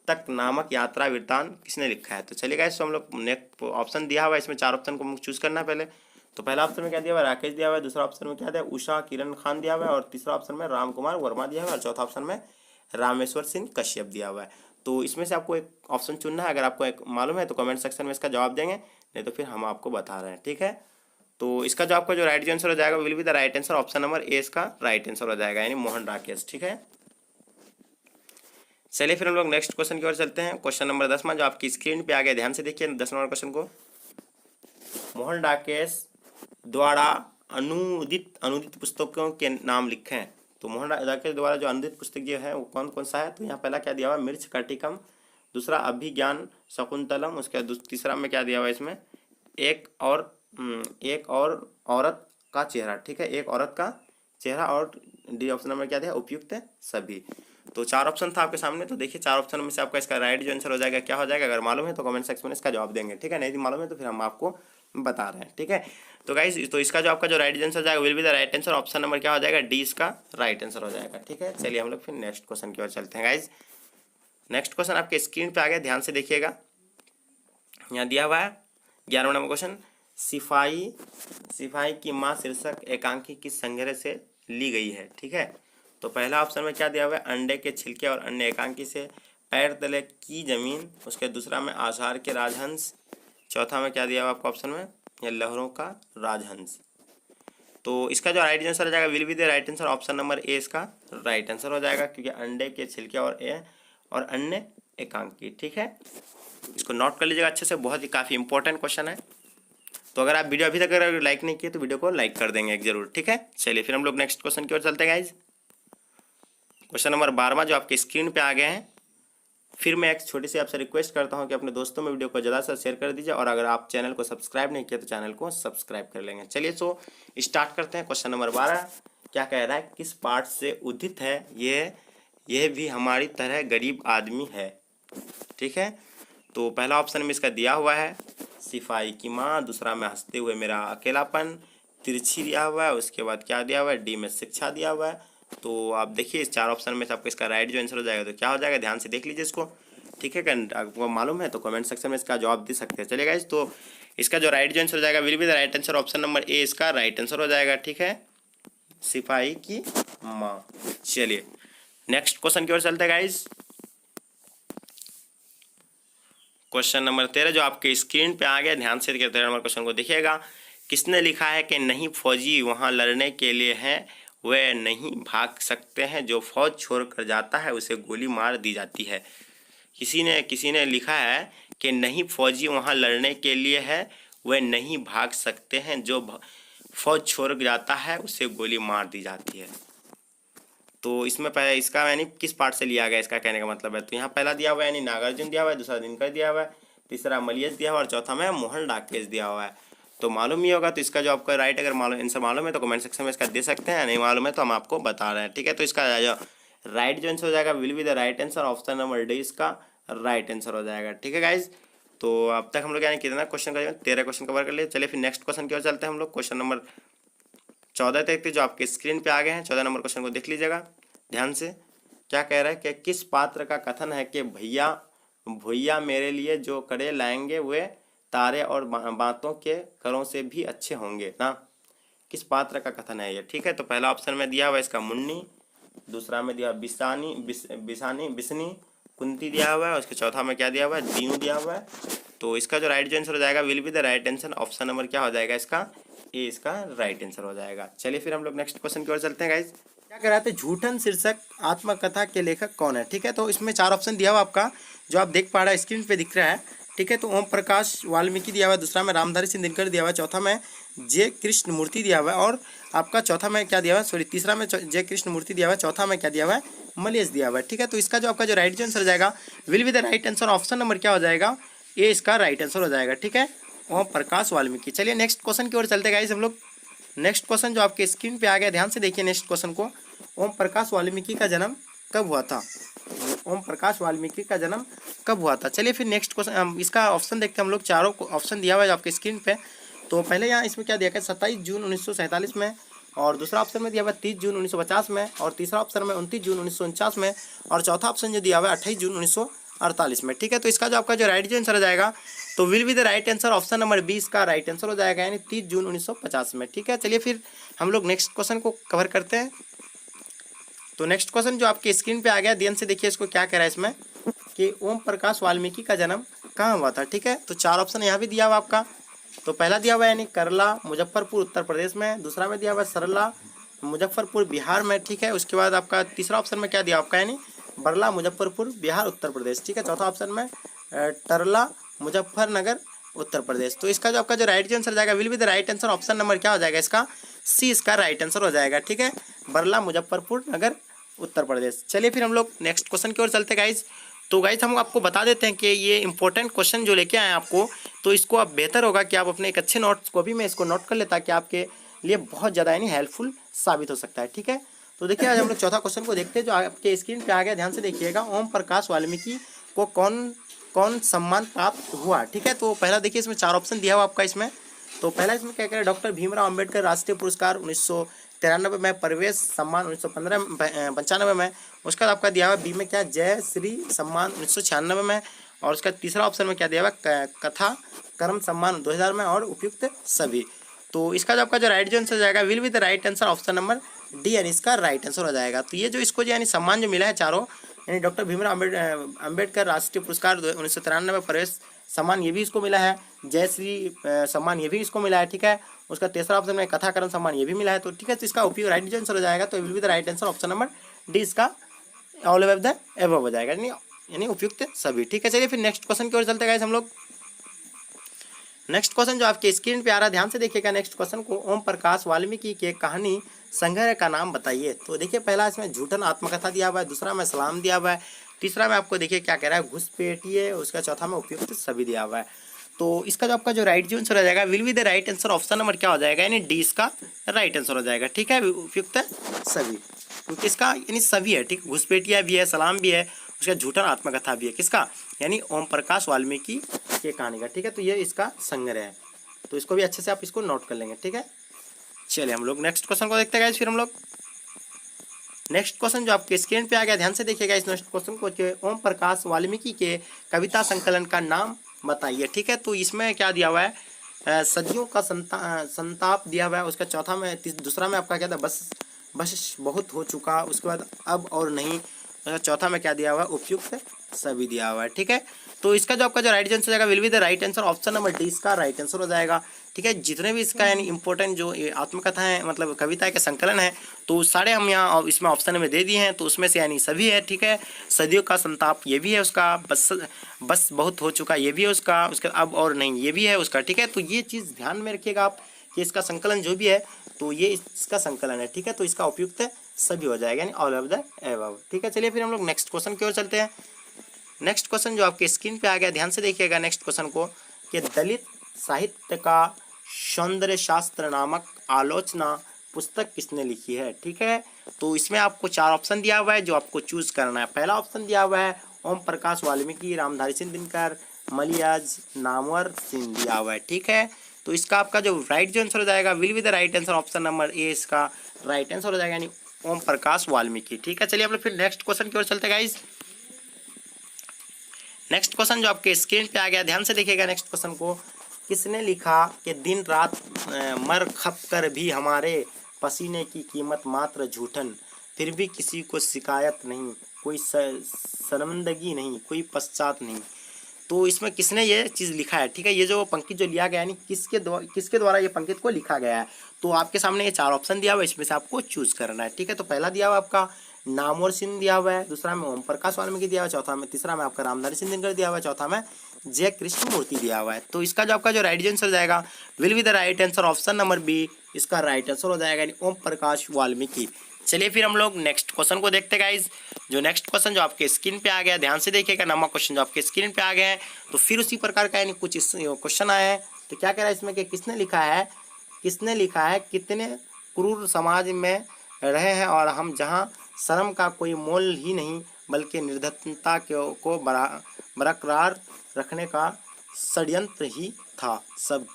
तक नामक यात्रा वृत्तांत किसने लिखा है। तो चलिए गाइस, तो हम लोग नेक्स्ट ऑप्शन दिया हुआ है, इसमें 4 ऑप्शन को चूज करना है पहले। तो पहला ऑप्शन में क्या दिया हुआ है, राकेश दिया हुआ है। दूसरा ऑप्शन में क्या दिया, उषा किरण खान दिया हुआ है। और तीसरा ऑप्शन में राम कुमार वर्मा दिया हुआ है। और चौथा ऑप्शन में रामेश्वर सिंह कश्यप दिया हुआ है। तो इसमें से आपको एक ऑप्शन चुनना है। अगर आपको एक मालूम है तो कमेंट सेक्शन में इसका जवाब देंगे, नहीं तो फिर हम आपको बता रहे हैं, ठीक है। तो इसका जो आपका जो राइट आंसर हो जाएगा, will be the right answer option number A इसका राइट आंसर हो जाएगा, यानी मोहन राकेश, ठीक है। चलिए फिर हम लोग नेक्स्ट क्वेश्चन की ओर चलते हैं। क्वेश्चन नंबर 10वां, जो आपकी स्क्रीन पे आ गया। ध्यान से देखिए 10 नंबर क्वेश्चन को, मोहन राकेश द्वारा अनुदित पुस्तकों के नाम लिखें। तो मोहन राकेश द्वारा जो अनुदित पुस्तक जो है वो कौन कौन सा है। तो यहाँ पहला क्या दिया हुआ है, मिर्च कर्टिकम। दूसरा अभिज्ञान शकुंतलम। उसके तीसरा में क्या दिया हुआ है, इसमें एक और औरत का चेहरा, ठीक है, एक औरत का चेहरा। और डी ऑप्शन में क्या दिया, उपयुक्त है सभी। तो 4 ऑप्शन था आपके सामने। तो देखिए 4 ऑप्शन में से आपका इसका राइट जो आंसर हो जाएगा क्या हो जाएगा, अगर मालूम है तो कमेंट सेक्शन में इसका जवाब देंगे, ठीक है। नहीं मालूम है तो फिर हम आपको बता रहे हैं, ठीक है। तो गाइस, तो इसका जो आपका जो राइट आंसर जाएगा, will be the right answer option number क्या हो जाएगा, डी इसका राइट आंसर हो जाएगा, ठीक है। चलिए हम लोग फिर नेक्स्ट क्वेश्चन की ओर चलते हैं गाइस। नेक्स्ट क्वेश्चन आपके स्क्रीन पे आ गया। ध्यान से देखिएगा, यहाँ दिया हुआ है 11वां नंबर क्वेश्चन, सिपाही की माँ शीर्षक एकांकी किस संग्रह से ली गई है, ठीक है। तो पहला ऑप्शन में क्या दिया हुआ है, अंडे के छिलके और अन्य एकांकी से। पैर तले की जमीन। उसके दूसरा में आषाढ़ के राजहंस। चौथा में क्या दिया हुआ आपको ऑप्शन में, या लहरों का राजहंस। तो इसका जो राइट आंसर हो जाएगा, will be the right answer option number A इसका राइट आंसर हो जाएगा, क्योंकि अंडे के छिलके और अन्य एकांकी, ठीक है। इसको नोट कर लीजिएगा अच्छे से, बहुत ही काफ़ी इंपॉर्टेंट क्वेश्चन है। तो अगर आप वीडियो अभी तक अगर लाइक नहीं किए तो वीडियो को लाइक कर देंगे एक जरूर, ठीक है। चलिए फिर हम लोग नेक्स्ट क्वेश्चन की ओर चलते हैं गाइज। क्वेश्चन नंबर 12वां, जो आपके स्क्रीन पे आ गए हैं। फिर मैं एक छोटी सी आपसे रिक्वेस्ट करता हूं कि अपने दोस्तों में वीडियो को ज़्यादा से शेयर कर दीजिए, और अगर आप चैनल को सब्सक्राइब नहीं किया तो चैनल को सब्सक्राइब कर लेंगे। चलिए सो स्टार्ट करते हैं। क्वेश्चन नंबर 12 क्या कह रहा है, किस पाठ से उद्धित है यह भी हमारी तरह गरीब आदमी है, ठीक है। तो पहला ऑप्शन में इसका दिया हुआ है सिपाही की माँ, दूसरा में हंसते हुए मेरा अकेलापन, तिरछी दिया हुआ है, उसके बाद क्या दिया हुआ है, डी में शिक्षा दिया हुआ है। तो आप देखिए इस 4 ऑप्शन में से आपको इसका राइट जो आंसर हो जाएगा तो क्या हो जाएगा, ध्यान से देख लीजिए इसको। ठीक है, आपको मालूम है तो कमेंट सेक्शन में इसका जवाब दे सकते हैं। चलिए गाइस, तो इसका जो राइट जो आंसर हो जाएगा will be the right answer, option number A इसका राइट आंसर हो जाएगा। ठीक है, सिपाही की माँ। चलिए नेक्स्ट क्वेश्चन की ओर चलते हैं गाइस। क्वेश्चन नंबर 13 जो आपके स्क्रीन पे आ गया, ध्यान से 13 नंबर क्वेश्चन को देखिएगा। किसने लिखा है कि नहीं फौजी वहां लड़ने के लिए हैं, वे नहीं भाग सकते हैं, जो फौज छोड़कर जाता है उसे गोली मार दी जाती है। किसी ने लिखा है कि नहीं फौजी वहां लड़ने के लिए है, वे नहीं भाग सकते हैं, जो फौज छोड़ जाता है उसे गोली मार दी जाती है। तो इसमें पहले इसका यानी किस पार्ट से लिया गया, इसका कहने का मतलब है। तो यहाँ पहला दिया हुआ है यानी नागार्जुन दिया हुआ है, दूसरा दिनकर दिया हुआ है, तीसरा मलियस दिया हुआ है और चौथा में मोहन डाकेश दिया हुआ है। तो मालूम ही होगा, तो इसका जो आपका राइट अगर मालूम आंसर मालूम है तो कमेंट सेक्शन में इसका दे सकते हैं, नहीं मालूम है तो हम आपको बता रहे हैं। ठीक है, तो इसका जो राइट जो आंसर हो जाएगा will be the right answer, option number D इसका राइट आंसर हो जाएगा। ठीक है गाइज, तो अब तक हम लोग यानी कितना क्वेश्चन करेंगे, 13 क्वेश्चन कवर कर लिए। चलिए फिर नेक्स्ट क्वेश्चन की ओर चलते हैं हम लोग। क्वेश्चन नंबर 14 देखते जो आपके स्क्रीन पे आ गए हैं। 14 नंबर क्वेश्चन को देख लीजिएगा ध्यान से। क्या कह रहा है कि किस पात्र का कथन है कि भैया भैया मेरे लिए जो कड़े लाएंगे वे तारे और बातों के करों से भी अच्छे होंगे ना। किस पात्र का कथन है ये। ठीक है, तो पहला ऑप्शन में दिया हुआ इसका मुन्नी, दूसरा में दिया बिसानी बिसनी कुंती दिया हुआ है, उसके चौथा में क्या दिया हुआ है, दीनू दिया हुआ है। तो इसका जो राइट आंसर हो जाएगा will be the right answer, option number क्या हो जाएगा इसका ए इसका राइट आंसर हो जाएगा। चलिए फिर हम लोग नेक्स्ट क्वेश्चन की ओर चलते हैं गाइज। क्या कह रहा था, झूठन शीर्षक आत्मकथा के लेखक कौन है। ठीक है, तो इसमें 4 ऑप्शन दिया हुआ आपका, जो आप देख पा रहे हैं स्क्रीन पे दिख रहा है। ठीक है, तो ओम प्रकाश वाल्मीकि दिया हुआ है, दूसरा में रामधारी सिंह दिनकर दिया हुआ है, चौथा में जे कृष्ण मूर्ति दिया हुआ है और आपका चौथा में क्या दिया हुआ है, सॉरी तीसरा में जे कृष्ण मूर्ति दिया हुआ है, चौथा में क्या दिया हुआ है, मलेश दिया हुआ है। ठीक है, तो इसका जो आपका जो राइट आंसर जाएगा will be the right answer, option number क्या हो जाएगा, ये इसका राइट आंसर हो जाएगा। ठीक है, ओम प्रकाश वाल्मीकि। चलिए नेक्स्ट क्वेश्चन की ओर चलते गाइस हम लोग। नेक्स्ट क्वेश्चन जो आपके स्क्रीन पे आ गया, ध्यान से देखिए नेक्स्ट क्वेश्चन को। ओम प्रकाश वाल्मीकि का जन्म कब हुआ था। ओम प्रकाश वाल्मीकि का जन्म कब हुआ था। चलिए फिर नेक्स्ट क्वेश्चन, इसका ऑप्शन देखते हैं हम लोग। चारों ऑप्शन दिया हुआ है आपके स्क्रीन पे। तो पहले यहाँ इसमें क्या दिया गया, 27 जून 1947 में, और दूसरा ऑप्शन में दिया हुआ 30 जून 1950 में, और तीसरा ऑप्शन में 29 जून 1949 में, और चौथा ऑप्शन जो दिया हुआ है 28 जून 1948 में। ठीक है, तो इसका जो आपका जो राइट आंसर हो जाएगा तो will be the right answer, option number 20 का राइट आंसर हो जाएगा, यानी 30 जून 1950 में। ठीक है, चलिए फिर हम लोग नेक्स्ट क्वेश्चन को कवर करते हैं। तो नेक्स्ट क्वेश्चन जो आपके स्क्रीन पे आ गया, ध्यान से देखिए इसको। क्या कह रहा है इसमें कि ओम प्रकाश वाल्मीकि का जन्म कहाँ हुआ था। ठीक है, तो 4 ऑप्शन यहाँ भी दिया हुआ आपका। तो पहला दिया हुआ है यानी करला मुजफ्फरपुर उत्तर प्रदेश में, दूसरा में दिया हुआ है सरला मुजफ्फरपुर बिहार में। ठीक है, उसके बाद आपका तीसरा ऑप्शन में क्या दिया आपका, यानी बरला मुजफ्फरपुर बिहार उत्तर प्रदेश। ठीक है, चौथा ऑप्शन में टरला मुजफ्फरनगर उत्तर प्रदेश। तो इसका जो आपका जो राइट आंसर जाएगा will be the right answer, option number क्या हो जाएगा इसका सी इसका राइट आंसर हो जाएगा। ठीक है, बरला मुजफ्फरपुर नगर उत्तर प्रदेश। चलिए फिर हम लोग नेक्स्ट क्वेश्चन की ओर चलते गाइज। तो गाइज हम आपको बता देते हैं कि ये इंपॉर्टेंट क्वेश्चन जो लेके आए आपको, तो इसको आप बेहतर होगा कि आप अपने एक अच्छे नोट्स को भी मैं इसको नोट कर लेता, कि आपके लिए बहुत ज़्यादा यानी हेल्पफुल साबित हो सकता है। ठीक है, तो देखिए आज हम लोग चौथा क्वेश्चन को देखते हैं, जो आपके स्क्रीन पे आ गया, ध्यान से देखिएगा। ओम प्रकाश वाल्मीकि को कौन कौन सम्मान प्राप्त हुआ। ठीक है, तो पहला देखिए इसमें 4 ऑप्शन दिया हुआ आपका इसमें। तो पहला इसमें क्या कह रहा है, डॉक्टर भीमराव अम्बेडकर राष्ट्रीय पुरस्कार 1993 में, परिवेश सम्मान 1995 में, उसका आपका दिया हुआ बी में क्या, जय श्री सम्मान 1996 में, और उसका तीसरा ऑप्शन में क्या दिया हुआ, कथा कर्म सम्मान 2000 में, और उपयुक्त सभी। तो इसका जो आपका जो राइट आंसर जाएगा will be the right answer, option number D यानी इसका राइट आंसर हो जाएगा। तो ये जो इसको यानी सम्मान जो मिला है चारों, यानी डॉक्टर भीमराव अम्बेडकर राष्ट्रीय पुरस्कार 1993 में, प्रवेश सम्मान ये भी इसको मिला है, जय श्री सम्मान ये भी इसको मिला है। ठीक है, उसका तीसरा ऑप्शन में कथाकरण सम्मान ये भी मिला है। तो ठीक है, तो इसका उपयोग राइट आंसर हो जाएगा, तो will be the right answer, option number D इसका ऑल ऑफ द एबव हो जाएगा, यानी उपयुक्त सभी। ठीक है, चलिए फिर नेक्स्ट क्वेश्चन की ओर चलते हैं हम लोग। नेक्स्ट क्वेश्चन जो आपके स्क्रीन पे आ रहा है, ध्यान से देखिएगा नेक्स्ट क्वेश्चन को। ओम प्रकाश वाल्मीकि के कहानी संग्रह का नाम बताइए। तो देखिए पहला इसमें झूठन आत्मकथा दिया हुआ है, दूसरा में सलाम दिया हुआ है, तीसरा में आपको देखिए क्या कह रहा है, घुसपैठिए, उसका चौथा में उपयुक्त सभी दिया हुआ है। तो इसका जो आपका जो राइट आंसर हो जाएगा will be the right answer, option number क्या हो जाएगा, यानी डी इसका राइट आंसर हो जाएगा। ठीक है, उपयुक्त सभी, क्योंकि इसका यानी सभी है। ठीक, घुसपैठिया भी है, सलाम भी है, उसका झूठन आत्मकथा भी है। किसका? यानी ओम प्रकाश वाल्मीकि के कहानी का। ठीक है, तो ये इसका संग्रह है, तो इसको भी अच्छे से आप इसको नोट कर लेंगे। ठीक है, चलिए हम लोग नेक्स्ट क्वेश्चन को देखते हैं गाइस। फिर हम लोग नेक्स्ट क्वेश्चन जो आपके स्क्रीन पे आ गया, ध्यान से देखिएगा इस नेक्स्ट क्वेश्चन को कि ओम प्रकाश वाल्मीकि के कविता संकलन का नाम बताइए। ठीक है, तो इसमें क्या दिया हुआ है? सदियों का संताप दिया हुआ है। उसका चौथा में दूसरा में आपका क्या था? बस बस बहुत हो चुका। उसके बाद अब और नहीं। चौथा में क्या दिया हुआ है? उपयुक्त सभी दिया हुआ है। ठीक है, तो इसका जो आपका जो राइट आंसर हो जाएगा will be the right answer, option number D इसका राइट आंसर हो जाएगा। ठीक है, जितने भी इसका यानी इंपॉर्टेंट जो आत्मकथा है मतलब कविता के संकलन है, तो सारे हम यहाँ इसमें ऑप्शन में दे दिए हैं, तो उसमें से यानी सभी है। ठीक है, सदियों का संताप ये भी है उसका, बस बहुत हो चुका ये भी है उसका, उसके अब और नहीं ये भी है उसका। ठीक है, तो ये चीज़ ध्यान में रखिएगा आप कि इसका संकलन जो भी है तो ये इसका संकलन है। ठीक है, तो इसका उपयुक्त सभी हो जाएगा यानी ऑल ऑफ द एबव। ठीक है, चलिए फिर हम लोग नेक्स्ट क्वेश्चन की ओर चलते हैं। नेक्स्ट क्वेश्चन जो आपके स्क्रीन पे आ गया, ध्यान से देखिएगा नेक्स्ट क्वेश्चन को कि दलित साहित्य का सौंदर्य शास्त्र नामक आलोचना पुस्तक किसने लिखी है। ठीक है, तो इसमें आपको 4 ऑप्शन दिया हुआ है जो आपको चूज करना है। पहला ऑप्शन दिया हुआ है ओम प्रकाश वाल्मीकि, रामधारी सिंह दिनकर, मलियाज नामवर सिंह दिया हुआ है। ठीक है, तो इसका आपका जो राइट जो आंसर हो जाएगा will be the right answer, option number A इसका राइट आंसर हो जाएगा यानी ओम प्रकाश वाल्मीकि। ठीक है, चलिए आप लोग फिर नेक्स्ट क्वेश्चन की ओर चलते हैं गाइस। नेक्स्ट क्वेश्चन जो आपके स्क्रीन पे आ गया, ध्यान से देखिएगा नेक्स्ट क्वेश्चन को। किसने लिखा कि दिन रात मर खप कर भी हमारे पसीने की कीमत मात्र झूठन, फिर भी किसी को शिकायत नहीं, कोई शर्मिंदगी नहीं, कोई पश्चात नहीं। तो इसमें किसने ये चीज़ लिखा है। ठीक है, ये जो पंक्ति जो लिया गया यानी किसके द्वारा ये पंक्ति को लिखा गया है। तो आपके सामने ये 4 ऑप्शन दिया हुआ है, इसमें से आपको चूज करना है। ठीक है, तो पहला दिया हुआ आपका नामवर सिंह दिया हुआ है, दूसरा में ओम प्रकाश वाल्मीकि दिया हुआ है, चौथा में तीसरा में आपका रामधारी सिंह दिनकर दिया हुआ है, चौथा में जय कृष्ण मूर्ति दिया हुआ है। तो इसका जो आपका जो राइट आंसर जाएगा will be the right answer, option number B इसका राइट आंसर हो जाएगा यानी ओम प्रकाश वाल्मीकि। चलिए फिर हम लोग नेक्स्ट क्वेश्चन को देखते हैं गाइज। जो नेक्स्ट क्वेश्चन जो आपके स्क्रीन पे आ गया, ध्यान से देखिएगा, नंबर क्वेश्चन जो आपके स्क्रीन पे आ गए हैं, तो फिर उसी प्रकार का यानी कुछ क्वेश्चन आया है। तो क्या कह रहा है इसमें कि किसने लिखा है कितने क्रूर समाज में रहे हैं और हम जहां शर्म का कोई मोल ही नहीं बल्कि निर्धनता को बरकरार रखने का षड्यंत्र ही था सब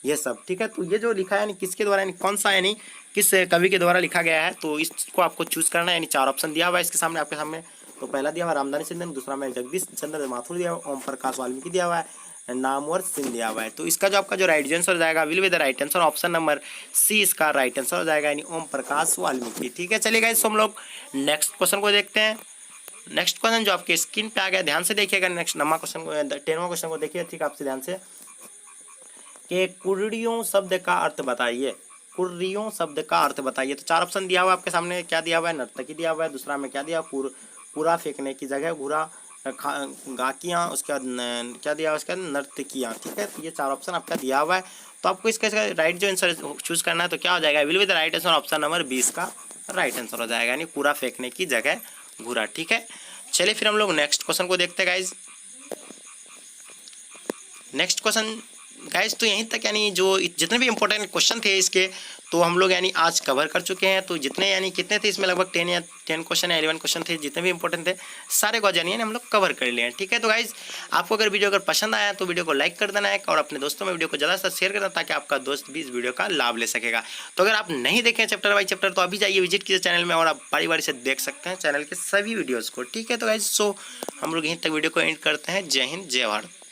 ये सब। ठीक है, तो ये जो लिखा है यानी किसके द्वारा यानी कौन सा यानी किस कवि के द्वारा लिखा गया है, तो इसको आपको चूज करना है। यानी 4 ऑप्शन दिया हुआ है इसके सामने आपके सामने। तो पहला दिया हुआ रामधारी सिंह, दूसरा में जगदीश चंद्र माथुर दिया हुआ, ओम प्रकाश वाल्मीकि दिया हुआ है, नामवर सिंह दिया हुआ है। तो इसका जो आपका जो राइट आंसर हो जाएगा will be the right answer, option number C इसका राइट आंसर हो जाएगा यानी ओम प्रकाश वाल्मीकि। ठीक है, चलिए गाइस हम लोग नेक्स्ट क्वेश्चन को देखते हैं। नेक्स्ट क्वेश्चन जो आपके स्क्रीन पे आ गया, ध्यान से देखिएगा नेक्स्ट नंबर क्वेश्चन को, 10वां क्वेश्चन को देखिए ठीक आपसे ध्यान से कि कुर्रियों शब्द का अर्थ बताइए। कुर्रियों शब्द का अर्थ बताइए। तो 4 ऑप्शन दिया हुआ है आपके सामने, क्या दिया हुआ है? नर्तकी दिया हुआ है, दूसरा में क्या दिया पूरा फेंकने की जगह, घूरा गाकियाँ, उसके बाद क्या दिया हुआ उसके बाद नर्तकियाँ। ठीक है, तो ये 4 ऑप्शन आपका दिया हुआ है। तो आपको इसका राइट जो आंसर चूज करना है, तो क्या हो जाएगा will be the right answer, option number 20 का राइट आंसर हो जाएगा यानी पूरा फेंकने की जगह घूरा। ठीक है, चलिए फिर हम लोग नेक्स्ट क्वेश्चन को देखते हैं गाइज। नेक्स्ट क्वेश्चन गाइज तो यहीं तक यानी जो जितने भी इंपॉर्टेंट क्वेश्चन थे इसके तो हम लोग यानी आज कवर कर चुके हैं। तो जितने यानी कितने थे इसमें लगभग 10 क्वेश्चन या 11 क्वेश्चन थे, जितने भी इंपॉर्टेंट थे सारे को यानी हम लोग कवर कर लिए हैं। ठीक है, तो गाइज आपको अगर वीडियो अगर पसंद आया तो वीडियो को लाइक कर देना है और अपने दोस्तों में वीडियो को ज़्यादा से शेयर करना ताकि आपका दोस्त भी इस वीडियो का लाभ ले सकेगा। तो अगर आप नहीं देखें चैप्टर बाई चैप्टर तो अभी जाइए विजिट कीजिए चैनल में और आप बारी बारी से देख सकते हैं चैनल के सभी वीडियोज़ को। ठीक है, तो गाइज सो हम लोग यहीं तक वीडियो को एंड करते हैं। जय हिंद, जय भारत।